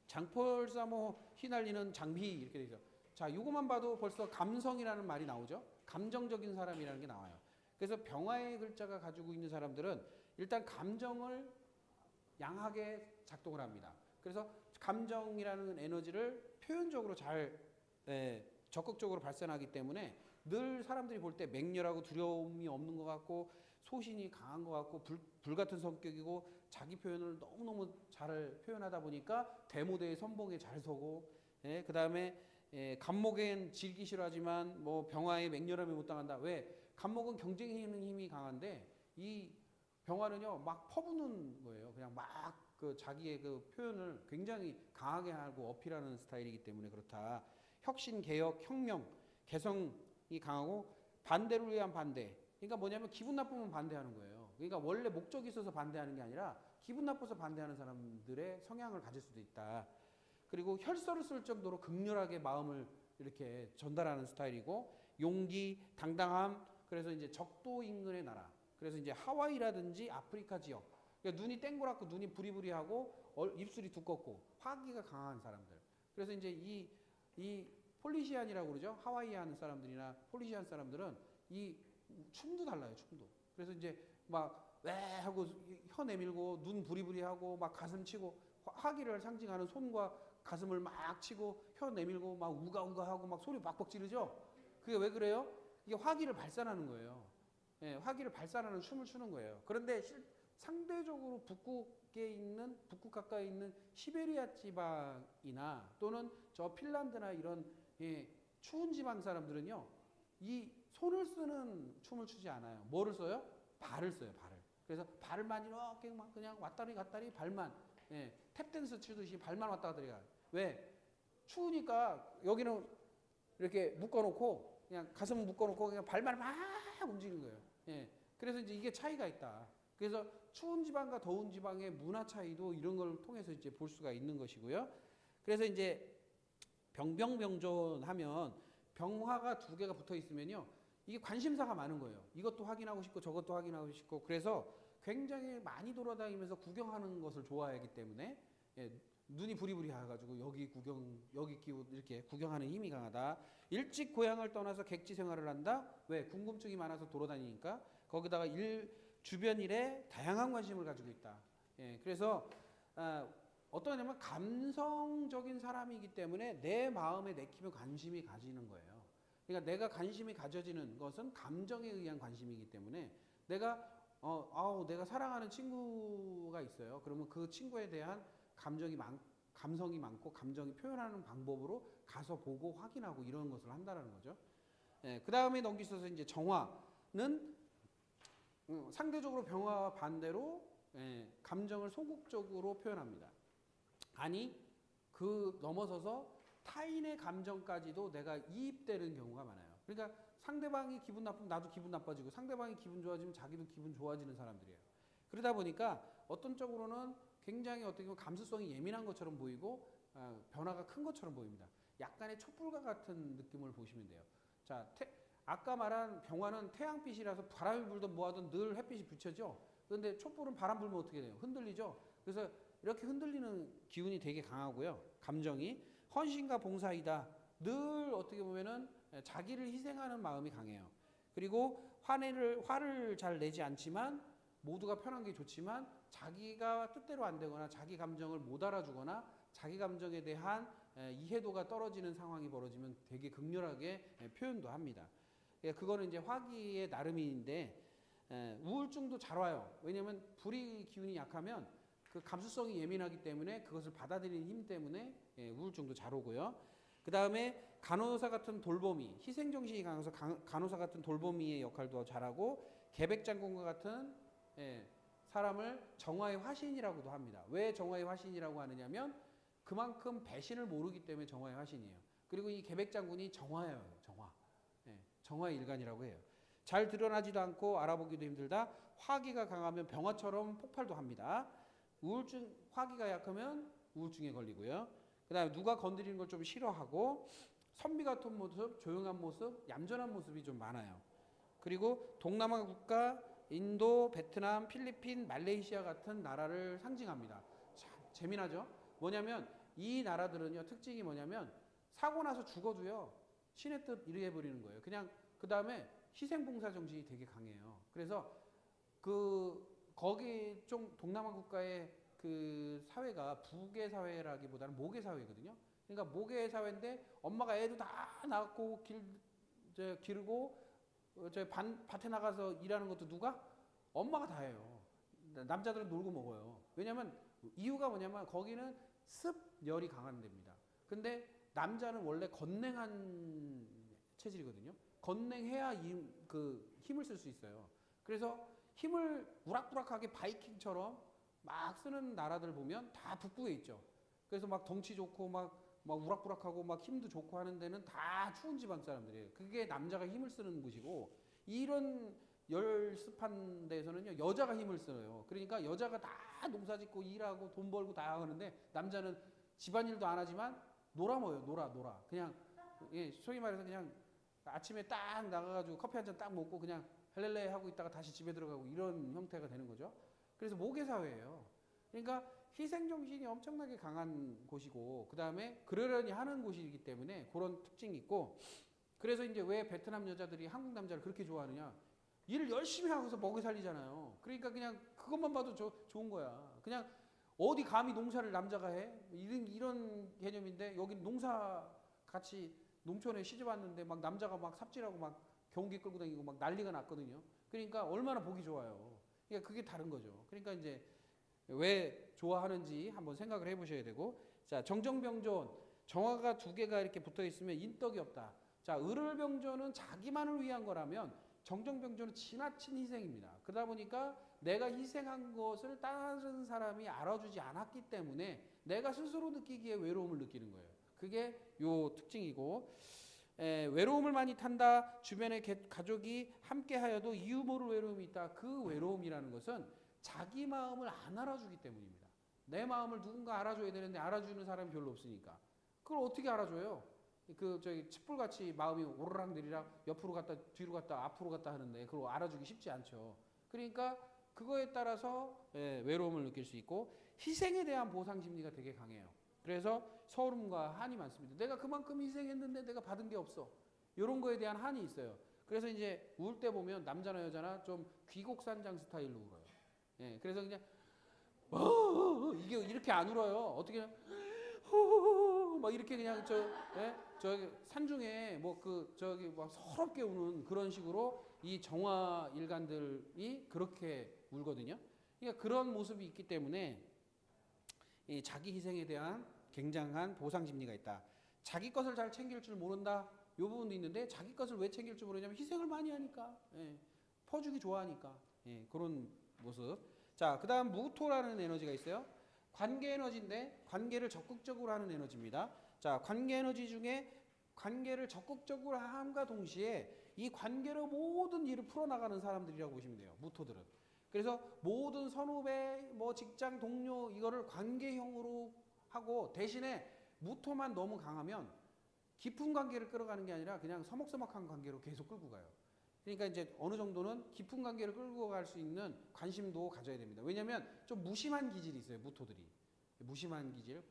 장폴사모 휘날리는 장비 이렇게 되죠. 자, 이것만 봐도 벌써 감성이라는 말이 나오죠. 감정적인 사람이라는 게 나와요. 그래서 병화의 글자가 가지고 있는 사람들은 일단 감정을 양하게 작동을 합니다. 그래서 감정이라는 에너지를 표현적으로 잘 적극적으로 발산하기 때문에 늘 사람들이 볼 때 맹렬하고 두려움이 없는 것 같고 소신이 강한 것 같고 불같은 성격이고 자기 표현을 너무너무 잘 표현하다 보니까 대모대의 선봉에 잘 서고 그 다음에 간목엔 질기 싫어하지만 뭐 병화의 맹렬함에 못 당한다. 왜? 간목은 경쟁하는 힘이 강한데 이 병화는요 막 퍼부는 거예요. 그냥 막 그 자기의 그 표현을 굉장히 강하게 하고 어필하는 스타일이기 때문에 그렇다. 혁신, 개혁, 혁명, 개성이 강하고 반대를 위한 반대. 그러니까 뭐냐면 기분 나쁘면 반대하는 거예요. 그러니까 원래 목적이 있어서 반대하는 게 아니라 기분 나빠서 반대하는 사람들의 성향을 가질 수도 있다. 그리고 혈서를 쓸 정도로 극렬하게 마음을 이렇게 전달하는 스타일이고 용기, 당당함. 그래서 이제 적도 인근의 나라. 그래서 이제 하와이라든지 아프리카 지역. 그러니까 눈이 땡그랗고 눈이 부리부리하고 입술이 두껍고 화기가 강한 사람들. 그래서 이제 이 폴리시안이라고 그러죠. 하와이안 사람들이나 폴리시안 사람들은 이 춤도 달라요. 춤도. 그래서 이제 막 왜 하고 혀 내밀고 눈 부리부리하고 막 가슴 치고 화기를 상징하는 손과 가슴을 막 치고 혀 내밀고 막 우가우가하고 막 소리 박박 지르죠. 그게 왜 그래요? 이게 화기를 발산하는 거예요. 화기를 발산하는 춤을 추는 거예요. 그런데 상대적으로 북극 가까이 있는 시베리아 지방이나 또는 저 핀란드나 이런 추운 지방 사람들은요, 이 손을 쓰는 춤을 추지 않아요. 뭐를 써요? 발을 써요, 발을. 그래서 발만 이렇게 막 그냥 왔다리 갔다리 발만, 탭댄스 추듯이 발만 왔다 갔다리 가요. 왜? 추우니까 여기는 이렇게 묶어놓고 그냥 가슴 묶어놓고 그냥 발만 막 움직이는 거예요. 그래서 이제 이게 차이가 있다. 그래서 추운 지방과 더운 지방의 문화 차이도 이런 걸 통해서 이제 볼 수가 있는 것이고요. 그래서 이제 병병병존하면 병화가 두 개가 붙어 있으면요. 이게 관심사가 많은 거예요. 이것도 확인하고 싶고 저것도 확인하고 싶고 그래서 굉장히 많이 돌아다니면서 구경하는 것을 좋아하기 때문에 눈이 부리부리해가지고 여기 구경 여기 끼고 이렇게 구경하는 힘이 강하다. 일찍 고향을 떠나서 객지 생활을 한다. 왜? 궁금증이 많아서 돌아다니니까. 거기다가 주변 일에 다양한 관심을 가지고 있다. 그래서 어떠냐면 감성적인 사람이기 때문에 내 마음에 내키면 관심이 가지는 거예요. 그러니까 내가 관심이 가져지는 것은 감정에 의한 관심이기 때문에 내가 내가 사랑하는 친구가 있어요. 그러면 그 친구에 대한 감성이 많고 감정이 표현하는 방법으로 가서 보고 확인하고 이런 것을 한다는 거죠. 그 다음에 넘기셔서 이제 정화는 상대적으로 병화와 반대로 감정을 소극적으로 표현합니다. 아니 그 넘어서서 타인의 감정까지도 내가 이입되는 경우가 많아요. 그러니까 상대방이 기분 나쁘면 나도 기분 나빠지고 상대방이 기분 좋아지면 자기도 기분 좋아지는 사람들이에요. 그러다 보니까 어떤 쪽으로는 굉장히 어떻게 보면 감수성이 예민한 것처럼 보이고 변화가 큰 것처럼 보입니다. 약간의 촛불과 같은 느낌을 보시면 돼요. 자, 아까 말한 병화는 태양빛이라서 바람이 불든 뭐하든 늘 햇빛이 비춰져. 그런데 촛불은 바람 불면 어떻게 돼요? 흔들리죠. 그래서 이렇게 흔들리는 기운이 되게 강하고요. 감정이 헌신과 봉사이다. 늘 어떻게 보면은 자기를 희생하는 마음이 강해요. 그리고 화를 잘 내지 않지만 모두가 편한 게 좋지만 자기가 뜻대로 안 되거나 자기 감정을 못 알아주거나 자기 감정에 대한 이해도가 떨어지는 상황이 벌어지면 되게 극렬하게 표현도 합니다. 그거는 이제 화기의 나름인데 우울증도 잘 와요. 왜냐하면 불의 기운이 약하면 그 감수성이 예민하기 때문에 그것을 받아들이는 힘 때문에 우울증도 잘 오고요. 그 다음에 간호사 같은 돌보미, 희생정신이 강해서 간호사 같은 돌보미의 역할도 잘하고 계백장군과 같은 사람을 정화의 화신이라고도 합니다. 왜 정화의 화신이라고 하느냐면 그만큼 배신을 모르기 때문에 정화의 화신이에요. 그리고 이 계백장군이 정화예요. 정화의 일간이라고 해요. 잘 드러나지도 않고 알아보기도 힘들다. 화기가 강하면 병화처럼 폭발도 합니다. 화기가 약하면 우울증에 걸리고요. 그 다음에 누가 건드리는 걸 좀 싫어하고 선비 같은 모습, 조용한 모습, 얌전한 모습이 좀 많아요. 그리고 동남아 국가, 인도, 베트남, 필리핀, 말레이시아 같은 나라를 상징합니다. 참 재미나죠? 뭐냐면 이 나라들은요, 특징이 뭐냐면 사고 나서 죽어도요, 신의 뜻 이해해버리는 거예요. 그냥 그 다음에 희생봉사 정신이 되게 강해요. 그래서 거기 좀 동남아 국가의 그 사회가 부계 사회라기보다는 모계 사회거든요. 그러니까 모계 사회인데 엄마가 애도 다 낳고 기르고 밭에 나가서 일하는 것도 누가? 엄마가 다 해요. 남자들은 놀고 먹어요. 왜냐면 이유가 뭐냐면 거기는 습열이 강한 데입니다. 근데 남자는 원래 건냉한 체질이거든요. 건냉해야 힘을 쓸 수 있어요. 그래서 힘을 우락부락하게 바이킹처럼 막 쓰는 나라들 보면 다 북부에 있죠. 그래서 막 덩치 좋고 막 우락부락하고 막 힘도 좋고 하는 데는 다 추운 지방 사람들이에요. 그게 남자가 힘을 쓰는 곳이고 이런 열습한 데에서는요 여자가 힘을 써요. 그러니까 여자가 다 농사짓고 일하고 돈 벌고 다 하는데 남자는 집안일도 안 하지만 놀아먹어요. 놀아. 그냥 소위 말해서 그냥 아침에 딱 나가가지고 커피 한 잔 딱 먹고 그냥 헬렐레 하고 있다가 다시 집에 들어가고 이런 형태가 되는 거죠. 그래서 모계사회예요. 그러니까 희생정신이 엄청나게 강한 곳이고 그 다음에 그러려니 하는 곳이기 때문에 그런 특징이 있고 그래서 이제 왜 베트남 여자들이 한국 남자를 그렇게 좋아하느냐 일을 열심히 하고서 먹여 살리잖아요. 그러니까 그냥 그것만 봐도 좋은 거야. 그냥 어디 감히 농사를 남자가 해? 이런 개념인데 여기 농사 같이 농촌에 시집 왔는데 막 남자가 막 삽질하고 막 경운기 끌고 다니고 막 난리가 났거든요. 그러니까 얼마나 보기 좋아요. 그러니까 그게 다른 거죠. 그러니까 이제 왜 좋아하는지 한번 생각을 해보셔야 되고 자 정정병존 정화가 두 개가 이렇게 붙어 있으면 인덕이 없다. 자 을을병존은 자기만을 위한 거라면 정정병존은 지나친 희생입니다. 그러다 보니까 내가 희생한 것을 다른 사람이 알아주지 않았기 때문에 내가 스스로 느끼기에 외로움을 느끼는 거예요. 그게 요 특징이고 외로움을 많이 탄다. 주변의 가족이 함께하여도 이유 모를 외로움이 있다. 그 외로움이라는 것은 자기 마음을 안 알아주기 때문입니다. 내 마음을 누군가 알아줘야 되는데 알아주는 사람이 별로 없으니까 그걸 어떻게 알아줘요? 칡불같이 마음이 오르락내리락 옆으로 갔다 뒤로 갔다 앞으로 갔다 하는데 그걸 알아주기 쉽지 않죠. 그러니까 그거에 따라서 외로움을 느낄 수 있고 희생에 대한 보상 심리가 되게 강해요. 그래서 서름과 한이 많습니다. 내가 그만큼 희생했는데 내가 받은 게 없어. 이런 거에 대한 한이 있어요. 그래서 이제 울 때 보면 남자나 여자나 좀 귀곡산장 스타일로 울어요. 그래서 그냥 이게 이렇게 안 울어요. 어떻게 막 이렇게 그냥 저기 산중에 막 서럽게 우는 그런 식으로 이 정화 일간들이 그렇게 울거든요. 그러니까 그런 모습이 있기 때문에 이 자기 희생에 대한 굉장한 보상 심리가 있다. 자기 것을 잘 챙길 줄 모른다. 이 부분도 있는데 자기 것을 왜 챙길 줄 모르냐면 희생을 많이 하니까 퍼주기 좋아하니까 그런 모습. 자, 그 다음 무토라는 에너지가 있어요. 관계 에너지인데 관계를 적극적으로 하는 에너지입니다. 자, 관계 에너지 중에 관계를 적극적으로 함과 동시에 이 관계로 모든 일을 풀어나가는 사람들이라고 보시면 돼요. 무토들은. 그래서 모든 선후배, 직장 동료 이거를 관계형으로 하고 대신에 무토만 너무 강하면 깊은 관계를 끌어가는 게 아니라 그냥 서먹서먹한 관계로 계속 끌고 가요. 그러니까 이제 어느 정도는 깊은 관계를 끌고 갈 수 있는 관심도 가져야 됩니다. 왜냐하면 좀 무심한 기질이 있어요. 무토들이. 무심한 기질.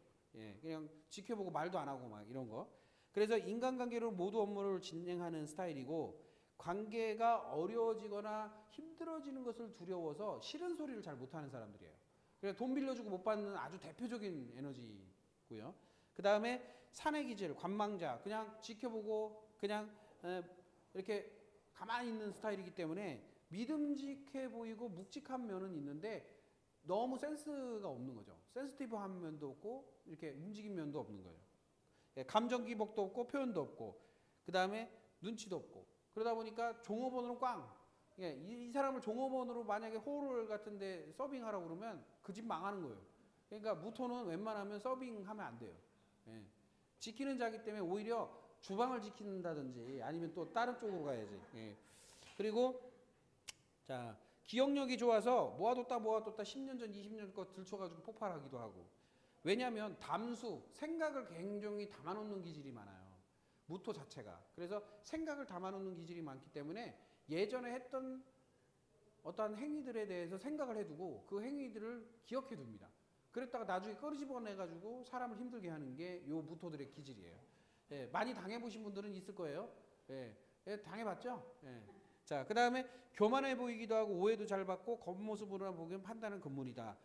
그냥 지켜보고 말도 안 하고 막 이런 거. 그래서 인간관계로 모두 업무를 진행하는 스타일이고 관계가 어려워지거나 힘들어지는 것을 두려워서 싫은 소리를 잘 못하는 사람들이에요. 그래서 돈 빌려주고 못 받는 아주 대표적인 에너지고요. 그 다음에 사내 기질, 관망자, 그냥 지켜보고 그냥 이렇게 가만히 있는 스타일이기 때문에 믿음직해 보이고 묵직한 면은 있는데 너무 센스가 없는 거죠. 센스티브한 면도 없고 이렇게 움직인 면도 없는 거예요. 감정 기복도 없고 표현도 없고 그 다음에 눈치도 없고 그러다 보니까 종업원으로 꽝. 이 사람을 종업원으로 만약에 홀 같은데 서빙하라고 그러면 그 집 망하는 거예요. 그러니까 무토는 웬만하면 서빙하면 안 돼요. 예. 지키는 자기 때문에 오히려 주방을 지킨다든지 아니면 또 다른 쪽으로 가야지. 예. 그리고 자 기억력이 좋아서 모아뒀다 10년 전 20년 거 들춰가지고 폭발하기도 하고 왜냐하면 담수 생각을 굉장히 담아놓는 기질이 많아요. 무토 자체가. 그래서 생각을 담아놓는 기질이 많기 때문에 예전에 했던 어떠한 행위들에 대해서 생각을 해두고 그 행위들을 기억해 둡니다. 그랬다가 나중에 끄집어내가지고 사람을 힘들게 하는 게 요 무토들의 기질이에요. 예, 많이 당해보신 분들은 있을 거예요. 예, 당해봤죠? 예. 자, 그 다음에 교만해 보이기도 하고 오해도 잘 받고 겉모습으로만 보기엔 판단은 금물이다.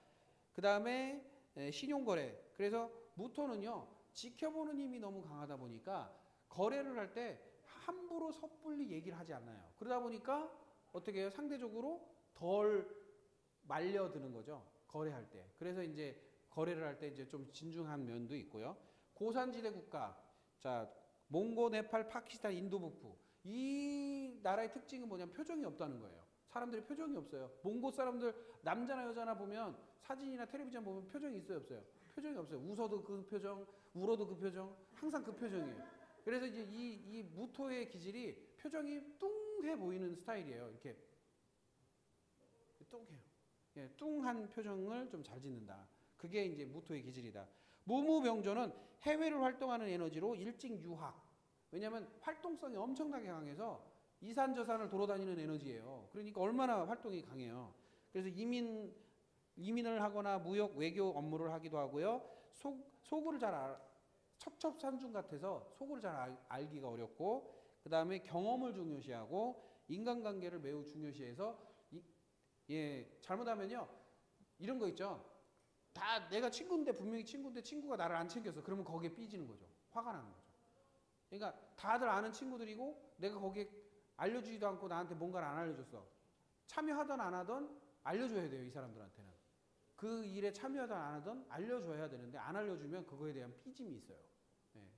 그 다음에 신용거래. 그래서 무토는요 지켜보는 힘이 너무 강하다 보니까 거래를 할 때 함부로 섣불리 얘기를 하지 않나요. 그러다 보니까 어떻게 해요? 상대적으로 덜 말려드는 거죠. 거래할 때. 그래서 이제 거래를 할 때 이제 좀 진중한 면도 있고요. 고산지대 국가. 자, 몽고, 네팔, 파키스탄, 인도 북부. 이 나라의 특징은 뭐냐면 표정이 없다는 거예요. 사람들이 표정이 없어요. 몽고 사람들 남자나 여자나 보면 사진이나 텔레비전 보면 표정이 있어요, 없어요? 표정이 없어요. 웃어도 그 표정, 울어도 그 표정, 항상 그 표정이에요. 그래서 이제 이 무토의 기질이 표정이 뚱해 보이는 스타일이에요. 이렇게 뚱해요. 예, 뚱한 표정을 좀 잘 짓는다. 그게 이제 무토의 기질이다. 무무병조는 해외를 활동하는 에너지로 일찍 유학. 왜냐하면 활동성이 엄청나게 강해서 이산저산을 돌아다니는 에너지예요. 그러니까 얼마나 활동이 강해요. 그래서 이민을 하거나 무역 외교 업무를 하기도 하고요. 속을 잘 첩첩산중 같아서 속을 잘 알기가 어렵고 그 다음에 경험을 중요시하고 인간관계를 매우 중요시해서 잘못하면요 이런 거 있죠. 다 내가 친구인데 분명히 친구인데 친구가 나를 안 챙겨서 그러면 거기에 삐지는 거죠. 화가 나는 거죠. 그러니까 다들 아는 친구들이고 내가 거기에 알려주지도 않고 나한테 뭔가를 안 알려줬어. 참여하든 안 하든 알려줘야 돼요. 이 사람들한테는. 그 일에 참여하든 안 하든 알려줘야 되는데 안 알려주면 그거에 대한 삐짐이 있어요.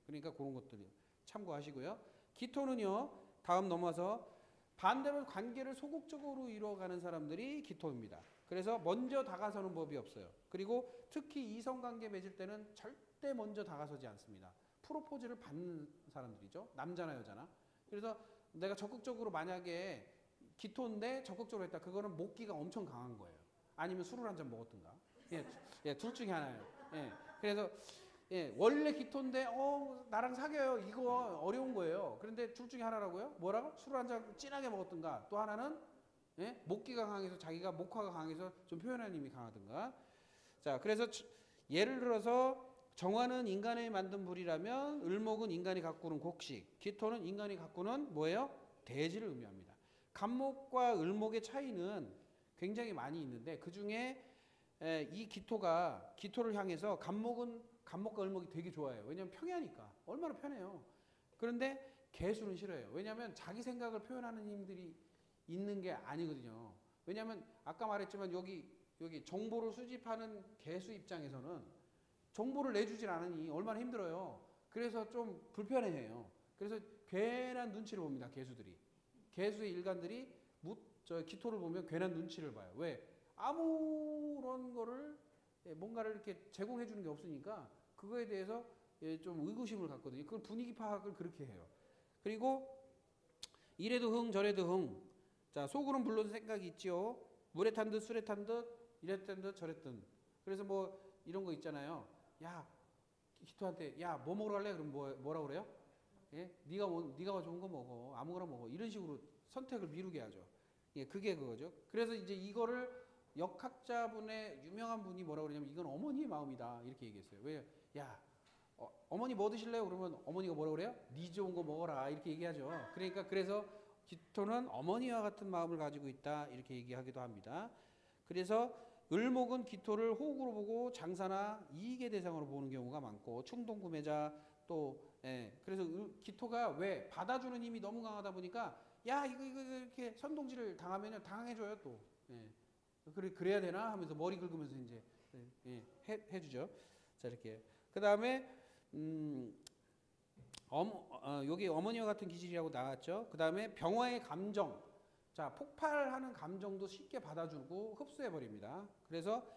그러니까 그런 것들 참고하시고요. 기토는요. 다음 넘어서 반대로 관계를 소극적으로 이루어가는 사람들이 기토입니다. 그래서 먼저 다가서는 법이 없어요. 그리고 특히 이성관계 맺을 때는 절대 먼저 다가서지 않습니다. 프로포즈를 받는 사람들이죠. 남자나 여자나. 그래서 내가 적극적으로 만약에 기토인데 적극적으로 했다. 그거는 목기가 엄청 강한 거예요. 아니면 술을 한 잔 먹었든가. 둘 중에 하나예요. 그래서 원래 기토인데 나랑 사귀어요. 이거 어려운 거예요. 그런데 둘 중에 하나라고요. 뭐라고? 술을 한 잔 진하게 먹었든가. 또 하나는 목기가 강해서 자기가 목화가 강해서 좀 표현하는 힘이 강하든가. 자, 그래서 예를 들어서 정화는 인간이 만든 불이라면 을목은 인간이 가꾸는 곡식, 기토는 인간이 가꾸는 뭐예요? 대지를 의미합니다. 간목과 을목의 차이는 굉장히 많이 있는데 그 중에 이 기토를 향해서 간목과 을목이 되게 좋아해요. 왜냐하면 평이하니까. 얼마나 편해요. 그런데 개수는 싫어해요. 왜냐하면 자기 생각을 표현하는 힘들이 있는 게 아니거든요. 왜냐하면 아까 말했지만 여기 정보를 수집하는 개수 입장에서는 정보를 내주질 않으니 얼마나 힘들어요. 그래서 좀 불편해해요. 그래서 괜한 눈치를 봅니다. 개수의 일간들이 기토를 보면 괜한 눈치를 봐요. 왜? 아무런 거를 뭔가를 이렇게 제공해 주는 게 없으니까 그거에 대해서 좀 의구심을 갖거든요. 그걸 분위기 파악을 그렇게 해요. 그리고 이래도 흥 저래도 흥. 자, 속으로는 물론 생각이 있지요. 물에 탄 듯 술에 탄 듯 이랬던 듯 저랬던. 그래서 뭐 이런 거 있잖아요. 야, 기토한테 야, 뭐 먹으러 갈래? 그럼 뭐라 그래요? 네가 좋은 거 먹어. 아무거나 먹어. 이런 식으로 선택을 미루게 하죠. 그게 그거죠. 그래서 이제 이거를 역학자분의 유명한 분이 뭐라고 그러냐면 이건 어머니의 마음이다. 이렇게 얘기했어요. 왜? 야, 어머니 뭐 드실래요? 그러면 어머니가 뭐라고 그래요? 네 좋은 거 먹어라. 이렇게 얘기하죠. 그러니까 그래서 기토는 어머니와 같은 마음을 가지고 있다 이렇게 얘기하기도 합니다. 그래서 을목은 기토를 호국으로 보고 장사나 이익의 대상으로 보는 경우가 많고 충동 구매자 또 그래서 기토가 왜 받아주는 힘이 너무 강하다 보니까 야 이거 이렇게 선동질을 당하면 당해줘요 또 그래야 되나 하면서 머리 긁으면서 이제 해주죠. 자 이렇게 그 다음에 여기 어머니와 같은 기질이라고 나왔죠. 그 다음에 병화의 감정. 자, 폭발하는 감정도 쉽게 받아주고 흡수해버립니다. 그래서,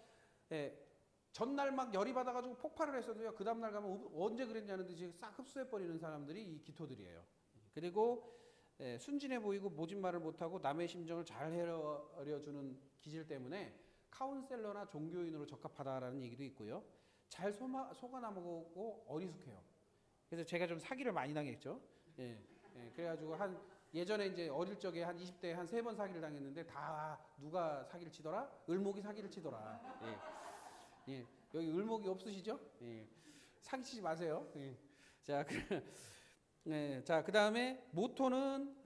전날 막 열이 받아가지고 폭발을 했어도요, 그 다음날 가면 언제 그랬냐는 듯이 싹 흡수해버리는 사람들이 이 기토들이에요. 그리고, 순진해 보이고 모진 말을 못하고 남의 심정을 잘 헤아려주는 기질 때문에 카운셀러나 종교인으로 적합하다라는 얘기도 있고요. 잘 속아나먹고 어리숙해요. 그래서 제가 좀 사기를 많이 당했죠. 그래가지고 예전에 이제 어릴 적에 한 20대에 한 3번 사기를 당했는데 다 누가 사기를 치더라? 을목이 사기를 치더라. 여기 을목이 없으시죠? 사기치지 마세요. 자, 자, 그 다음에 모토는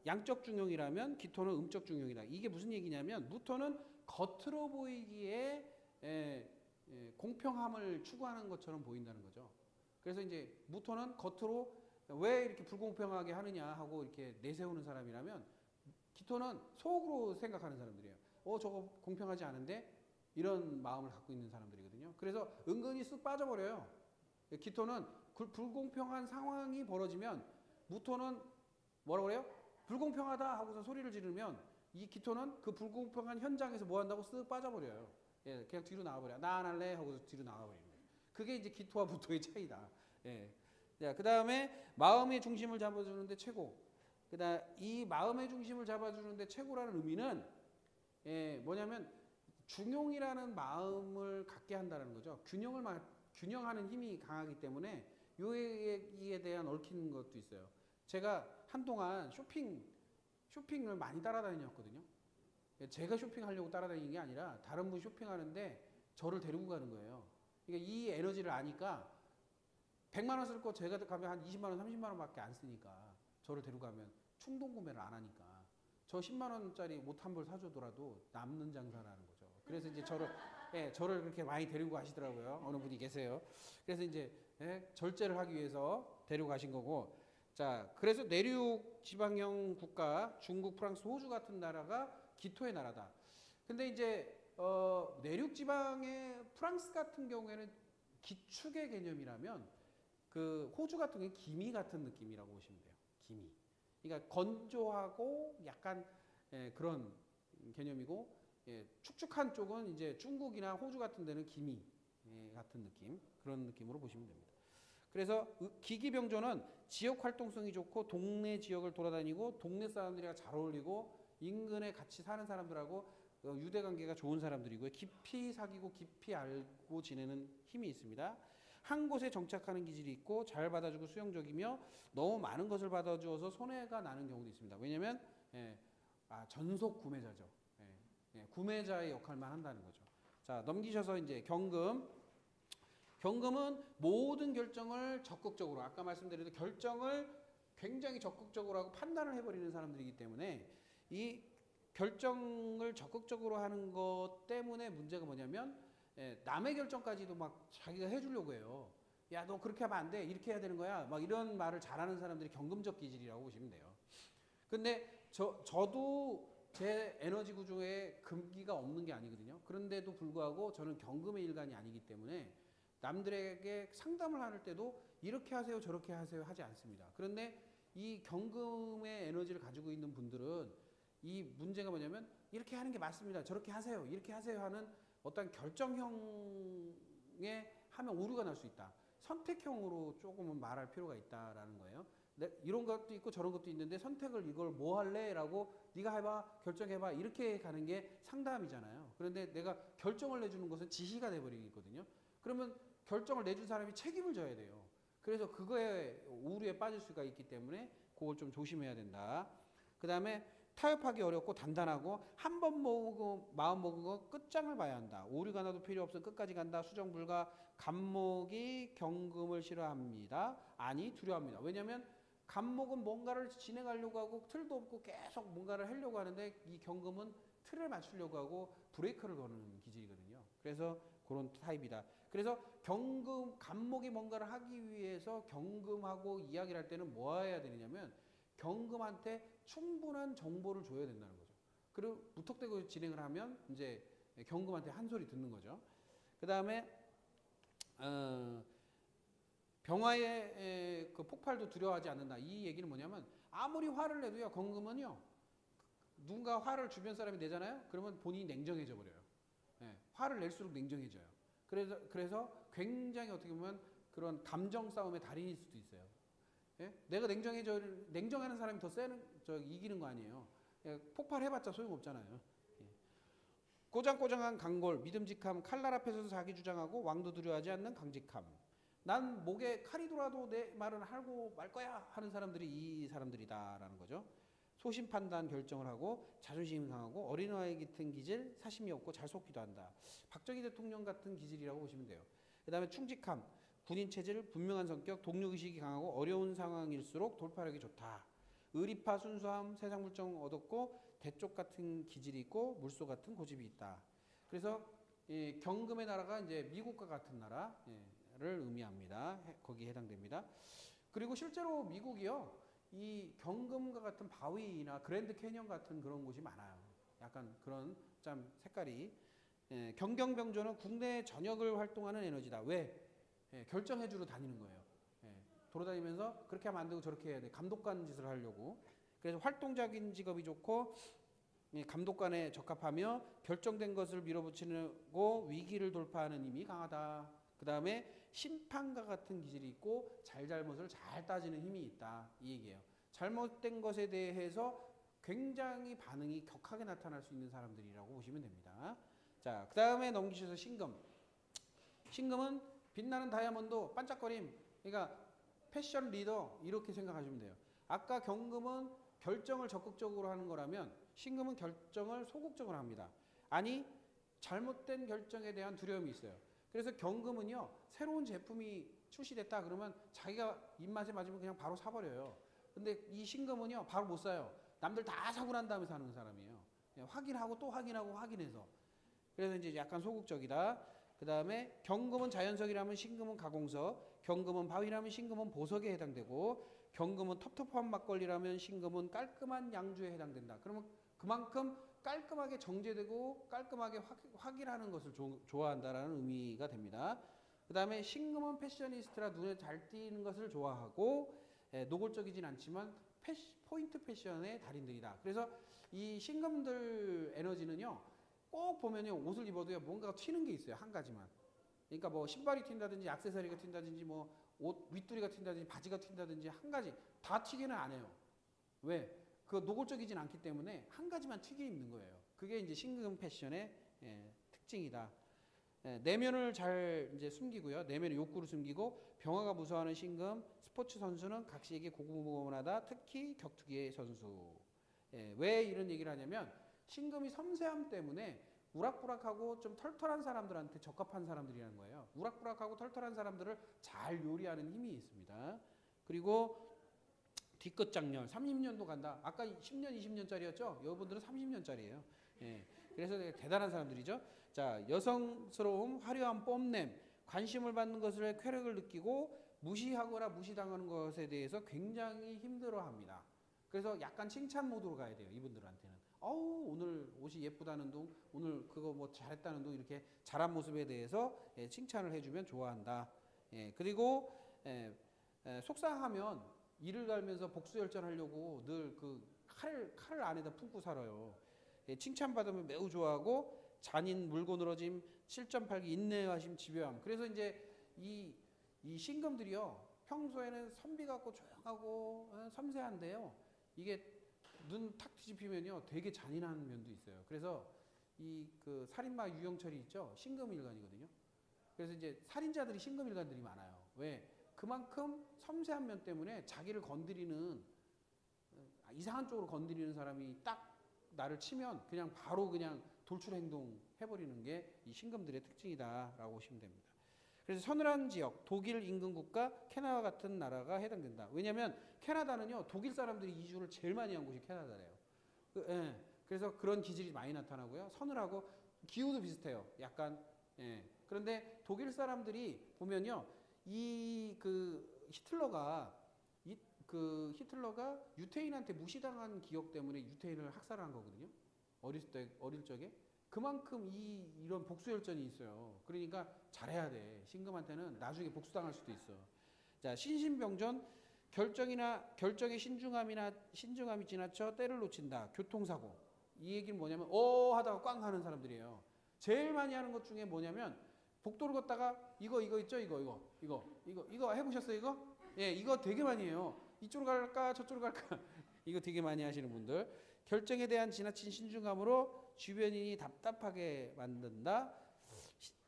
양적 중용이라면 기토는 음적 중용이다. 이게 무슨 얘기냐면 무토는 겉으로 보이기에 공평함을 추구하는 것처럼 보인다는 거죠. 그래서 이제 무토는 겉으로 왜 이렇게 불공평하게 하느냐 하고 이렇게 내세우는 사람이라면 기토는 속으로 생각하는 사람들이에요. 저거 공평하지 않은데 이런 마음을 갖고 있는 사람들이거든요. 그래서 은근히 쑥 빠져버려요. 기토는 불공평한 상황이 벌어지면 무토는 뭐라고 그래요? 불공평하다 하고서 소리를 지르면 이 기토는 그 불공평한 현장에서 뭐 한다고 쓱 빠져버려요. 그냥 뒤로 나와버려요. 나 안 할래 하고서 뒤로 나와버리는 거예요. 그게 이제 기토와 무토의 차이다. 자, 그 다음에 마음의 중심을 잡아주는데 최고. 그다음 이 마음의 중심을 잡아주는데 최고라는 의미는 뭐냐면 중용이라는 마음을 갖게 한다는 거죠. 균형하는 힘이 강하기 때문에 요에 대한 얽히는 것도 있어요. 제가 한동안 쇼핑을 많이 따라다녔거든요. 제가 쇼핑하려고 따라다니는 게 아니라 다른 분 쇼핑하는데 저를 데리고 가는 거예요. 그러니까 이 에너지를 아니까 100만 원 쓸 거 제가 가면 한 20만 원, 30만 원밖에 안 쓰니까 저를 데려가면 충동 구매를 안 하니까 저 10만 원짜리 옷 한 벌 사주더라도 남는 장사라는 거죠. 그래서 이제 저를 그렇게 많이 데리고 가시더라고요. 어느 분이 계세요. 그래서 이제 절제를 하기 위해서 데리고 가신 거고. 자, 그래서 내륙 지방형 국가 중국, 프랑스, 호주 같은 나라가 기토의 나라다. 근데 이제 내륙 지방의 프랑스 같은 경우에는 기축의 개념이라면 그 호주 같은 경우는 기미 같은 느낌이라고 보시면 돼요. 기미. 그러니까 건조하고 약간 그런 개념이고 축축한 쪽은 이제 중국이나 호주 같은 데는 기미 같은 느낌 그런 느낌으로 보시면 됩니다. 그래서 기기병조는 지역 활동성이 좋고 동네 지역을 돌아다니고 동네 사람들이랑 잘 어울리고 인근에 같이 사는 사람들하고 유대관계가 좋은 사람들이고요. 깊이 사귀고 깊이 알고 지내는 힘이 있습니다. 한 곳에 정착하는 기질이 있고 잘 받아주고 수용적이며 너무 많은 것을 받아주어서 손해가 나는 경우도 있습니다. 왜냐하면 전속 구매자죠. 구매자의 역할만 한다는 거죠. 자, 넘기셔서 이제 경금. 경금은 모든 결정을 적극적으로 아까 말씀드린 결정을 굉장히 적극적으로 하고 판단을 해버리는 사람들이기 때문에 이 결정을 적극적으로 하는 것 때문에 문제가 뭐냐면 남의 결정까지도 막 자기가 해주려고 해요. 야, 너 그렇게 하면 안 돼. 이렇게 해야 되는 거야. 막 이런 말을 잘하는 사람들이 경금적 기질이라고 보시면 돼요. 근데 저도 제 에너지 구조에 금기가 없는 게 아니거든요. 그런데도 불구하고 저는 경금의 일간이 아니기 때문에 남들에게 상담을 할 때도 이렇게 하세요, 저렇게 하세요 하지 않습니다. 그런데 이 경금의 에너지를 가지고 있는 분들은 이 문제가 뭐냐면 이렇게 하는 게 맞습니다. 저렇게 하세요. 이렇게 하세요 하는 어떤 결정형에 하면 오류가 날 수 있다. 선택형으로 조금은 말할 필요가 있다라는 거예요. 이런 것도 있고 저런 것도 있는데 선택을 이걸 뭐 할래? 라고 네가 해봐, 결정해봐 이렇게 가는 게 상담이잖아요. 그런데 내가 결정을 내주는 것은 지시가 돼버리거든요. 그러면 결정을 내준 사람이 책임을 져야 돼요. 그래서 그거에 오류에 빠질 수가 있기 때문에 그걸 좀 조심해야 된다. 그 다음에 타협하기 어렵고 단단하고 한 번 마음 먹은 거 끝장을 봐야 한다. 오류가 나도 필요 없어 끝까지 간다. 수정 불가. 간목이 경금을 싫어합니다. 아니 두려워합니다. 왜냐하면 간목은 뭔가를 진행하려고 하고 틀도 없고 계속 뭔가를 하려고 하는데 이 경금은 틀을 맞추려고 하고 브레이크를 거는 기질이거든요. 그래서 그런 타입이다. 그래서 간목이 뭔가를 하기 위해서 경금하고 이야기를 할 때는 뭐 해야 되느냐면 경금한테 충분한 정보를 줘야 된다는 거죠. 그리고 무턱대고 진행을 하면 이제 경금한테 한 소리 듣는 거죠. 그 다음에 병화의 그 폭발도 두려워하지 않는다. 이 얘기는 뭐냐면 아무리 화를 내도요, 경금은요, 누군가 화를 주변 사람이 내잖아요. 그러면 본인이 냉정해져 버려요. 예, 화를 낼수록 냉정해져요. 그래서 굉장히 어떻게 보면 그런 감정 싸움의 달인일 수도 있어요. 예? 내가 냉정하는 사람이 더 이기는 거 아니에요. 예, 폭발해봤자 소용없잖아요. 예. 꼬장꼬장한 강골, 믿음직함, 칼날 앞에서도 자기 주장하고 왕도 두려워하지 않는 강직함. 난 목에 칼이 돌아도 내 말은 하고 말 거야 하는 사람들이 이 사람들이다라는 거죠. 소신 판단 결정을 하고 자존심이 강하고 어린아이 같은 기질, 사심이 없고 잘 속기도 한다. 박정희 대통령 같은 기질이라고 보시면 돼요. 그 다음에 충직함, 군인 체질, 분명한 성격, 독려의식이 강하고 어려운 상황일수록 돌파력이 좋다. 의리파, 순수함, 세상 물정 얻었고 대쪽 같은 기질이 있고 물소 같은 고집이 있다. 그래서 이 경금의 나라가 이제 미국과 같은 나라를 의미합니다. 거기에 해당됩니다. 그리고 실제로 미국이요, 이 경금과 같은 바위나 그랜드 캐니언 같은 그런 곳이 많아요. 약간 그런 참 색깔이. 경경병조는 국내 전역을 활동하는 에너지다. 왜? 결정해주러 다니는 거예요. 돌아다니면서 그렇게 하면 안 되고 저렇게 해야 돼. 감독관 짓을 하려고. 그래서 활동적인 직업이 좋고 감독관에 적합하며 결정된 것을 밀어붙이고 위기를 돌파하는 힘이 강하다. 그 다음에 심판과 같은 기질이 있고 잘잘못을 잘 따지는 힘이 있다. 이 얘기예요. 잘못된 것에 대해서 굉장히 반응이 격하게 나타날 수 있는 사람들이라고 보시면 됩니다. 자, 그 다음에 넘기셔서 신금. 신금은 빛나는 다이아몬드, 반짝거림. 그러니까 패션 리더 이렇게 생각하시면 돼요. 아까 경금은 결정을 적극적으로 하는 거라면 신금은 결정을 소극적으로 합니다. 아니, 잘못된 결정에 대한 두려움이 있어요. 그래서 경금은요, 새로운 제품이 출시됐다 그러면 자기가 입맛에 맞으면 그냥 바로 사버려요. 근데 이 신금은요, 바로 못 사요. 남들 다 사고 난 다음에 사는 사람이에요. 확인하고 또 확인하고 확인해서. 그래서 이제 약간 소극적이다. 그 다음에 경금은 자연석이라면 신금은 가공석, 경금은 바위라면 신금은 보석에 해당되고, 경금은 텁텁한 막걸리라면 신금은 깔끔한 양주에 해당된다. 그러면 그만큼 깔끔하게 정제되고 깔끔하게 확인하는 것을 좋아한다라는 의미가 됩니다. 그 다음에 신금은 패셔니스트라 눈에 잘 띄는 것을 좋아하고 노골적이진 않지만 포인트 패션의 달인들이다. 그래서 이 신금들 에너지는요, 꼭 보면요, 옷을 입어도요, 뭔가 튀는 게 있어요. 한 가지만. 그러니까 뭐 신발이 튄다든지 액세서리가 튄다든지 뭐 옷 윗두리가 튄다든지 바지가 튄다든지 한 가지 다 튀기는 안 해요. 왜? 그 노골적이진 않기 때문에 한 가지만 튀게 입는 거예요. 그게 이제 신금 패션의 특징이다. 내면을 잘 이제 숨기고요. 내면의 욕구를 숨기고 병화가 무서워하는 신금, 스포츠 선수는 각시에게 고구분하다. 특히 격투기의 선수. 왜 이런 얘기를 하냐면 신금이 섬세함 때문에 우락부락하고 좀 털털한 사람들한테 적합한 사람들이라는 거예요. 우락부락하고 털털한 사람들을 잘 요리하는 힘이 있습니다. 그리고 뒤끝 장렬, 30년도 간다. 아까 10년, 20년짜리였죠? 여러분들은 30년짜리예요. 그래서 되게 대단한 사람들이죠. 자, 여성스러움, 화려한 뽐냄, 관심을 받는 것에 쾌락을 느끼고 무시하거나 무시당하는 것에 대해서 굉장히 힘들어합니다. 그래서 약간 칭찬 모드로 가야 돼요. 이분들한테는. 어우, 오늘 옷이 예쁘다는 둥, 오늘 그거 뭐 잘했다는 둥, 이렇게 잘한 모습에 대해서 칭찬을 해주면 좋아한다. 그리고 속상하면 이를 갈면서 복수열전하려고 늘 그 칼을 안에다 품고 살아요. 칭찬받으면 매우 좋아하고 잔인 물고늘어짐 7.8기 인내하심 집요함. 그래서 이제 이 신금들이요, 평소에는 선비 같고 조용하고 섬세한데요, 이게 눈 탁 뒤집히면요 되게 잔인한 면도 있어요. 그래서 이 그 살인마 유영철이 있죠, 신금일간이거든요. 그래서 이제 살인자들이 신금일간들이 많아요. 왜? 그만큼 섬세한 면 때문에 자기를 건드리는, 이상한 쪽으로 건드리는 사람이 딱 나를 치면 그냥 바로 그냥 돌출 행동 해버리는 게 이 신금들의 특징이다라고 보시면 됩니다. 그래서 서늘한 지역, 독일 인근 국가, 캐나다 같은 나라가 해당된다. 왜냐하면 캐나다는요, 독일 사람들이 이주를 제일 많이 한 곳이 캐나다래요. 예, 그래서 그런 기질이 많이 나타나고요. 서늘하고 기후도 비슷해요. 약간. 예. 그런데 독일 사람들이 보면요, 히틀러가 유태인한테 무시당한 기억 때문에 유태인을 학살한 거거든요. 어릴 적에. 그만큼 이런 복수 열전이 있어요. 그러니까 잘해야 돼. 신금한테는 나중에 복수당할 수도 있어. 자, 신신병전, 결정의 신중함이 지나쳐 때를 놓친다. 교통사고. 이 얘기는 뭐냐면 하다가 꽝 하는 사람들이에요. 제일 많이 하는 것 중에 뭐냐면 복도를 걷다가 이거 있죠? 이거 해보셨어요? 이거? 예, 이거 되게 많이 해요. 이쪽으로 갈까 저쪽으로 갈까 이거 되게 많이 하시는 분들. 결정에 대한 지나친 신중함으로 주변인이 답답하게 만든다.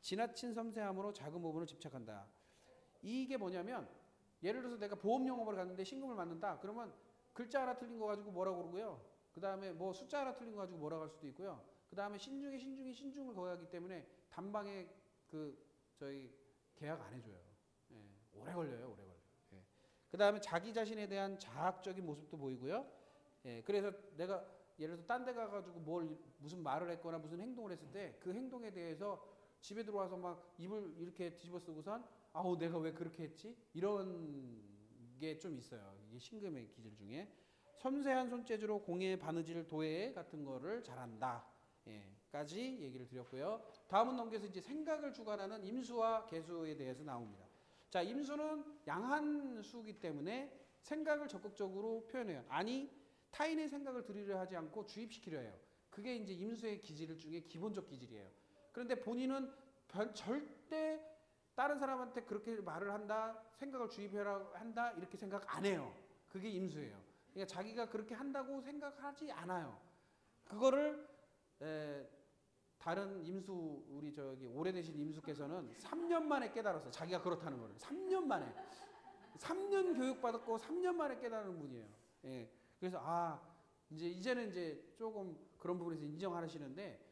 지나친 섬세함으로 작은 부분을 집착한다. 이게 뭐냐면 예를 들어서 내가 보험 영업을 갔는데 신금을 맞는다. 그러면 글자 하나 틀린 거 가지고 뭐라고 그러고요. 그 다음에 뭐 숫자 하나 틀린 거 가지고 뭐라고 할 수도 있고요. 그 다음에 신중을 거하기 때문에 단방에 저희 계약 안 해줘요. 예, 오래 걸려요. 예. 그 다음에 자기 자신에 대한 자학적인 모습도 보이고요. 예, 그래서 내가 예를 들어서 딴 데 가가지고 무슨 말을 했거나 무슨 행동을 했을 때 그 행동에 대해서 집에 들어와서 막 입을 이렇게 뒤집어 쓰고선 내가 왜 그렇게 했지? 이런 게 좀 있어요. 이게 신금의 기질 중에. 섬세한 손재주로 공예, 바느질, 도예 같은 거를 잘한다. 예, 까지 얘기를 드렸고요. 다음은 넘겨서 이제 생각을 주관하는 임수와 개수에 대해서 나옵니다. 자, 임수는 양한 수이기 때문에 생각을 적극적으로 표현해요. 아니, 타인의 생각을 들으려 하지 않고 주입시키려 해요. 그게 이제 임수의 기질 중에 기본적 기질이에요. 그런데 본인은 절대 다른 사람한테 그렇게 말을 한다, 생각을 주입해라 한다, 이렇게 생각 안 해요. 그게 임수예요. 그러니까 자기가 그렇게 한다고 생각하지 않아요. 그거를 다른 임수, 우리 오래되신 임수께서는 3년 만에 깨달았어요. 자기가 그렇다는 거를. 3년 만에. 3년 교육받았고 3년 만에 깨달은 분이에요. 예. 그래서 이제는 조금 그런 부분에서 인정하시는데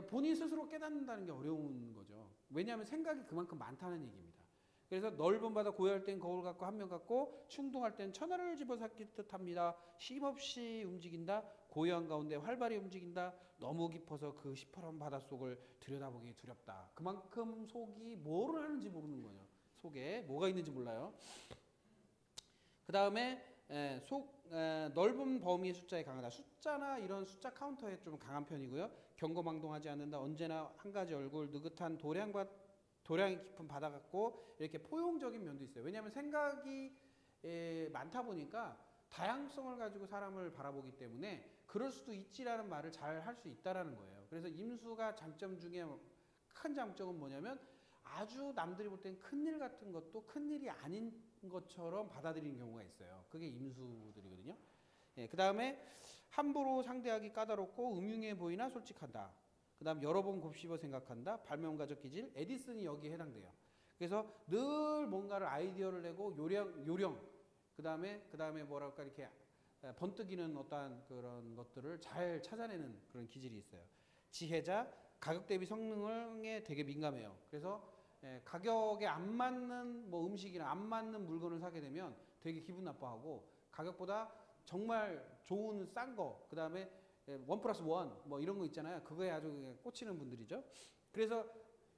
본인 스스로 깨닫는다는 게 어려운 거죠. 왜냐하면 생각이 그만큼 많다는 얘기입니다. 그래서 넓은 바다 고요할 땐 거울 같고 한면 같고 충동할 땐 천하를 집어삼킬 듯합니다. 쉼없이 움직인다. 고요한 가운데 활발히 움직인다. 너무 깊어서 그 시퍼런 바닷속을 들여다보기 두렵다. 그만큼 속이 뭐를 하는지 모르는 거죠. 속에 뭐가 있는지 몰라요. 그 다음에 넓은 범위의 숫자에 강하다. 숫자나 이런 숫자 카운터에 좀 강한 편이고요. 경거망동하지 않는다. 언제나 한 가지 얼굴, 느긋한 도량이 깊은 바다 같고 이렇게 포용적인 면도 있어요. 왜냐하면 생각이 많다 보니까 다양성을 가지고 사람을 바라보기 때문에 그럴 수도 있지라는 말을 잘 할 수 있다라는 거예요. 그래서 임수가 장점 중에 큰 장점은 뭐냐면 아주 남들이 볼 땐 큰일 같은 것도 큰일이 아닌 것처럼 받아들이는 경우가 있어요. 그게 임수들이거든요. 예, 그 다음에 함부로 상대하기 까다롭고 음흉해 보이나 솔직하다. 그 다음 여러 번 곱씹어 생각한다. 발명가적 기질. 에디슨이 여기에 해당돼요. 그래서 늘 뭔가를 아이디어를 내고 요령. 그 다음에 뭐랄까 이렇게 번뜩이는 어떠한 그런 것들을 잘 찾아내는 그런 기질이 있어요. 지혜자. 가격 대비 성능에 되게 민감해요. 그래서 가격에 안 맞는 음식이나 안 맞는 물건을 사게 되면 되게 기분 나빠하고 가격보다 정말 좋은 싼 거, 그 다음에 1+1 이런 거 있잖아요. 그거에 아주 꽂히는 분들이죠. 그래서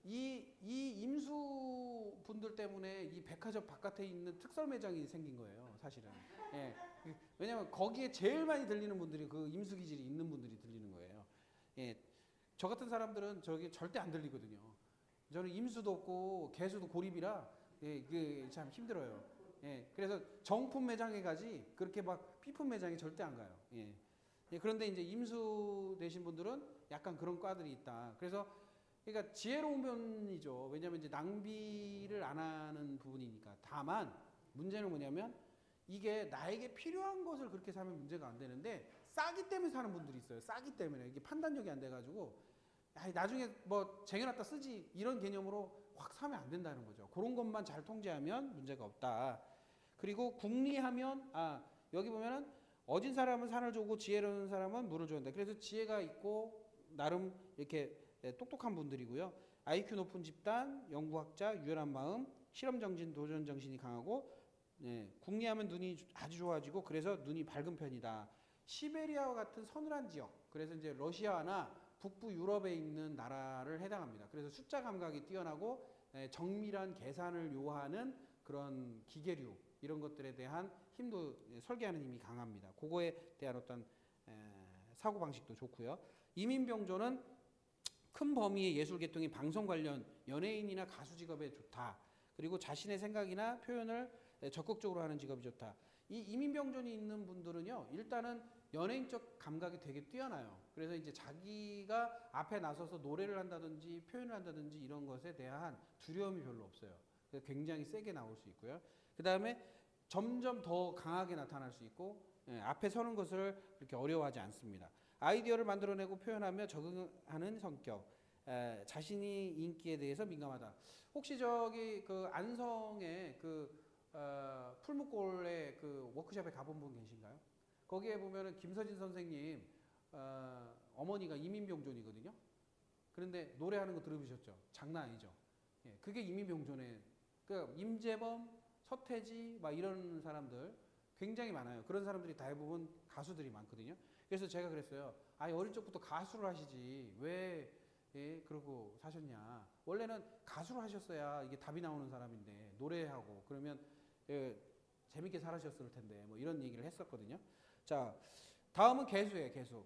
이 임수 분들 때문에 이 백화점 바깥에 있는 특설 매장이 생긴 거예요, 사실은. 예. 왜냐면 거기에 제일 많이 들리는 분들이 그 임수 기질이 있는 분들이 들리는 거예요. 예. 저 같은 사람들은 저기 절대 안 들리거든요. 저는 임수도 없고 개수도 고립이라 그게 참 힘들어요. 예, 그래서 정품 매장에 가지 그렇게 막 피품 매장에 절대 안 가요. 예. 예, 그런데 이제 임수 되신 분들은 약간 그런 과들이 있다. 그러니까 지혜로운 편이죠. 왜냐하면 이제 낭비를 안 하는 부분이니까. 다만 문제는 뭐냐면 이게 나에게 필요한 것을 그렇게 사면 문제가 안 되는데 싸기 때문에 사는 분들이 있어요. 싸기 때문에 이게 판단력이 안 돼가지고 나중에 쟁여놨다 쓰지 이런 개념으로 확 사면 안 된다는 거죠. 그런 것만 잘 통제하면 문제가 없다. 그리고 궁리하면 여기 보면은 어진 사람은 산을 조고 지혜로운 사람은 물을 조는다. 그래서 지혜가 있고 나름 이렇게 똑똑한 분들이고요. IQ 높은 집단, 연구학자, 유연한 마음, 실험 정신, 도전 정신이 강하고 궁리하면 눈이 아주 좋아지고 그래서 눈이 밝은 편이다. 시베리아와 같은 서늘한 지역, 그래서 이제 러시아나 북부 유럽에 있는 나라를 해당합니다. 그래서 숫자 감각이 뛰어나고 정밀한 계산을 요하는 그런 기계류 이런 것들에 대한 힘도 설계하는 힘이 강합니다. 그거에 대한 어떤 사고 방식도 좋고요. 이민병조는 큰 범위의 예술 계통이 방송 관련 연예인이나 가수 직업에 좋다. 그리고 자신의 생각이나 표현을 적극적으로 하는 직업이 좋다. 이 이민병존이 있는 분들은요, 일단은 연예인적 감각이 되게 뛰어나요. 그래서 이제 자기가 앞에 나서서 노래를 한다든지 표현을 한다든지 이런 것에 대한 두려움이 별로 없어요. 그래서 굉장히 세게 나올 수 있고요. 그 다음에 점점 더 강하게 나타날 수 있고 앞에 서는 것을 그렇게 어려워하지 않습니다. 아이디어를 만들어내고 표현하며 적응하는 성격, 자신이 인기에 대해서 민감하다. 혹시 저기 그 안성의 그 풀무골의 그 워크숍에 가본 분 계신가요? 거기에 보면은 김서진 선생님 어머니가 이민병존이거든요. 그런데 노래하는 거 들어보셨죠? 장난 아니죠. 예, 그게 이민병존의 그 임재범, 서태지 막 이런 사람들 굉장히 많아요. 그런 사람들이 대부분 가수들이 많거든요. 그래서 제가 그랬어요. 아, 어릴 적부터 가수를 하시지 왜 그러고 사셨냐. 원래는 가수를 하셨어야 이게 답이 나오는 사람인데 노래하고 그러면 재밌게 살아셨을 텐데 뭐 이런 얘기를 했었거든요. 자, 다음은 개수예요. 개수.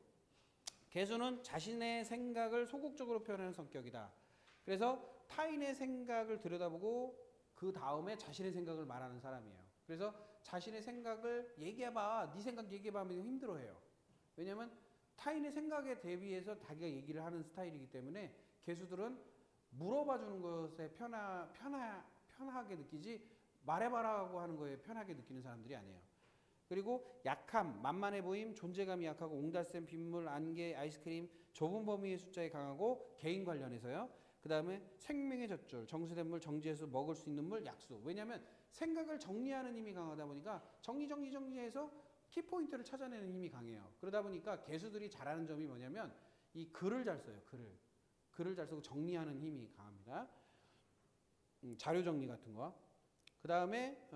개수는 자신의 생각을 소극적으로 표현하는 성격이다. 그래서 타인의 생각을 들여다보고 그 다음에 자신의 생각을 말하는 사람이에요. 그래서 자신의 생각을 얘기해봐, 네 생각 얘기해봐 하면 힘들어해요. 왜냐면 타인의 생각에 대비해서 자기가 얘기를 하는 스타일이기 때문에 개수들은 물어봐주는 것에 편하게 느끼지 말해봐라고 하는 거에 편하게 느끼는 사람들이 아니에요. 그리고 약함, 만만해 보임, 존재감이 약하고 옹달샘, 빗물, 안개, 아이스크림, 좁은 범위의 숫자에 강하고 개인 관련해서요. 그 다음에 생명의 젖줄, 정수된 물, 정지해서 먹을 수 있는 물, 약수. 왜냐하면 생각을 정리하는 힘이 강하다 보니까 정리해서 키포인트를 찾아내는 힘이 강해요. 그러다 보니까 개수들이 잘하는 점이 뭐냐면 이 글을 잘 써요. 글을 잘 쓰고 정리하는 힘이 강합니다. 자료 정리 같은 거. 그 다음에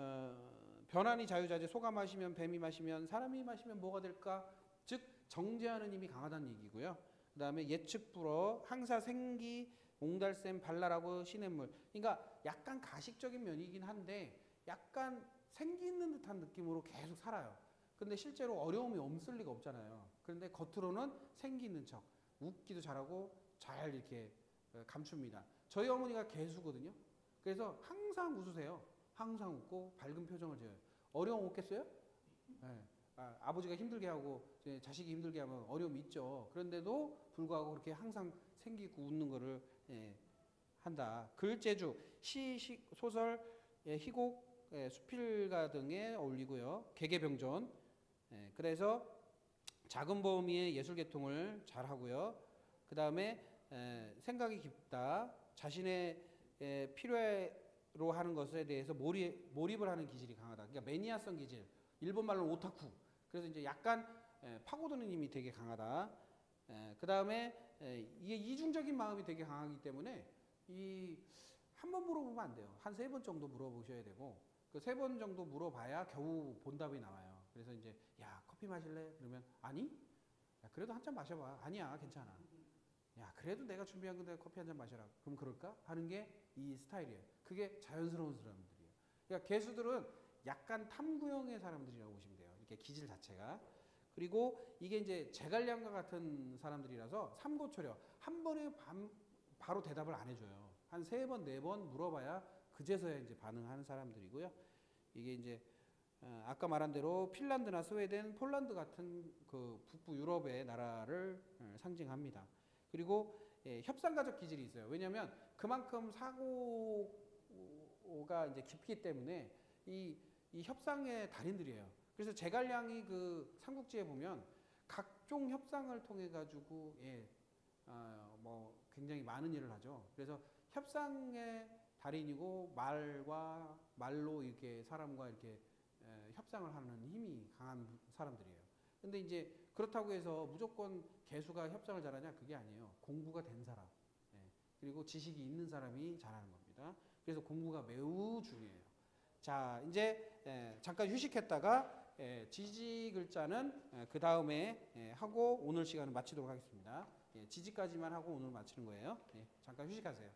변환이 자유자재, 소가 마시면 뱀이 마시면 사람이 마시면 뭐가 될까? 즉 정제하는 힘이 강하다는 얘기고요. 그 다음에 예측 불허, 항사 생기, 옹달샘, 발랄하고 시냇물. 그러니까 약간 가식적인 면이긴 한데 약간 생기 있는 듯한 느낌으로 계속 살아요. 근데 실제로 어려움이 없을 리가 없잖아요. 그런데 겉으로는 생기 있는 척, 웃기도 잘하고 잘 이렇게 감춥니다. 저희 어머니가 개수거든요. 그래서 항상 웃으세요. 항상 웃고 밝은 표정을 지어요. 어려움 없겠어요? 네. 아버지가 힘들게 하고 자식이 힘들게 하면 어려움이 있죠. 그런데도 불구하고 그렇게 항상 생기고 웃는 거를 한다. 글재주, 시, 소설, 희곡, 수필가 등에 어울리고요. 개개병존. 그래서 작은 범위의 예술 계통을 잘 하고요. 그 다음에 생각이 깊다. 자신의 필요로 하는 것에 대해서 몰입을 하는 기질이 강하다. 그러니까 매니아성 기질. 일본 말로 오타쿠. 그래서 이제 약간 파고드는 힘이 되게 강하다. 그 다음에 이게 이중적인 마음이 되게 강하기 때문에 한 번 물어보면 안 돼요. 한 3번 정도 물어보셔야 되고 그 3번 정도 물어봐야 겨우 본답이 나와요. 그래서 이제 야 커피 마실래? 그러면 아니? 야, 그래도 한 잔 마셔봐. 아니야 괜찮아. 야 그래도 내가 준비한 건데 커피 한 잔 마셔라. 그럼 그럴까? 하는 게 이 스타일이에요. 그게 자연스러운 사람들이에요. 그러니까 개수들은 약간 탐구형의 사람들이라고 보시면 돼요. 이렇게 기질 자체가. 그리고 이게 이제 제갈량과 같은 사람들이라서 삼고초려. 한 번에 바로 대답을 안 해줘요. 한 3번, 4번 물어봐야 그제서야 이제 반응하는 사람들이고요. 이게 이제 아까 말한 대로 핀란드나 스웨덴, 폴란드 같은 그 북부 유럽의 나라를 상징합니다. 그리고 협상가적 기질이 있어요. 왜냐하면 그만큼 사고가 이제 깊기 때문에 이 협상의 달인들이에요. 그래서 제갈량이 그 삼국지에 보면 각종 협상을 통해 가지고 뭐 굉장히 많은 일을 하죠. 그래서 협상의 달인이고 말로 이렇게 사람과 이렇게 협상을 하는 힘이 강한 사람들이에요. 근데 이제 그렇다고 해서 무조건 개수가 협상을 잘하냐 그게 아니에요. 공부가 된 사람, 그리고 지식이 있는 사람이 잘하는 겁니다. 그래서 공부가 매우 중요해요. 자, 이제 잠깐 휴식했다가 지지 글자는 그 다음에 하고 오늘 시간은 마치도록 하겠습니다. 지지까지만 하고 오늘 마치는 거예요. 잠깐 휴식하세요.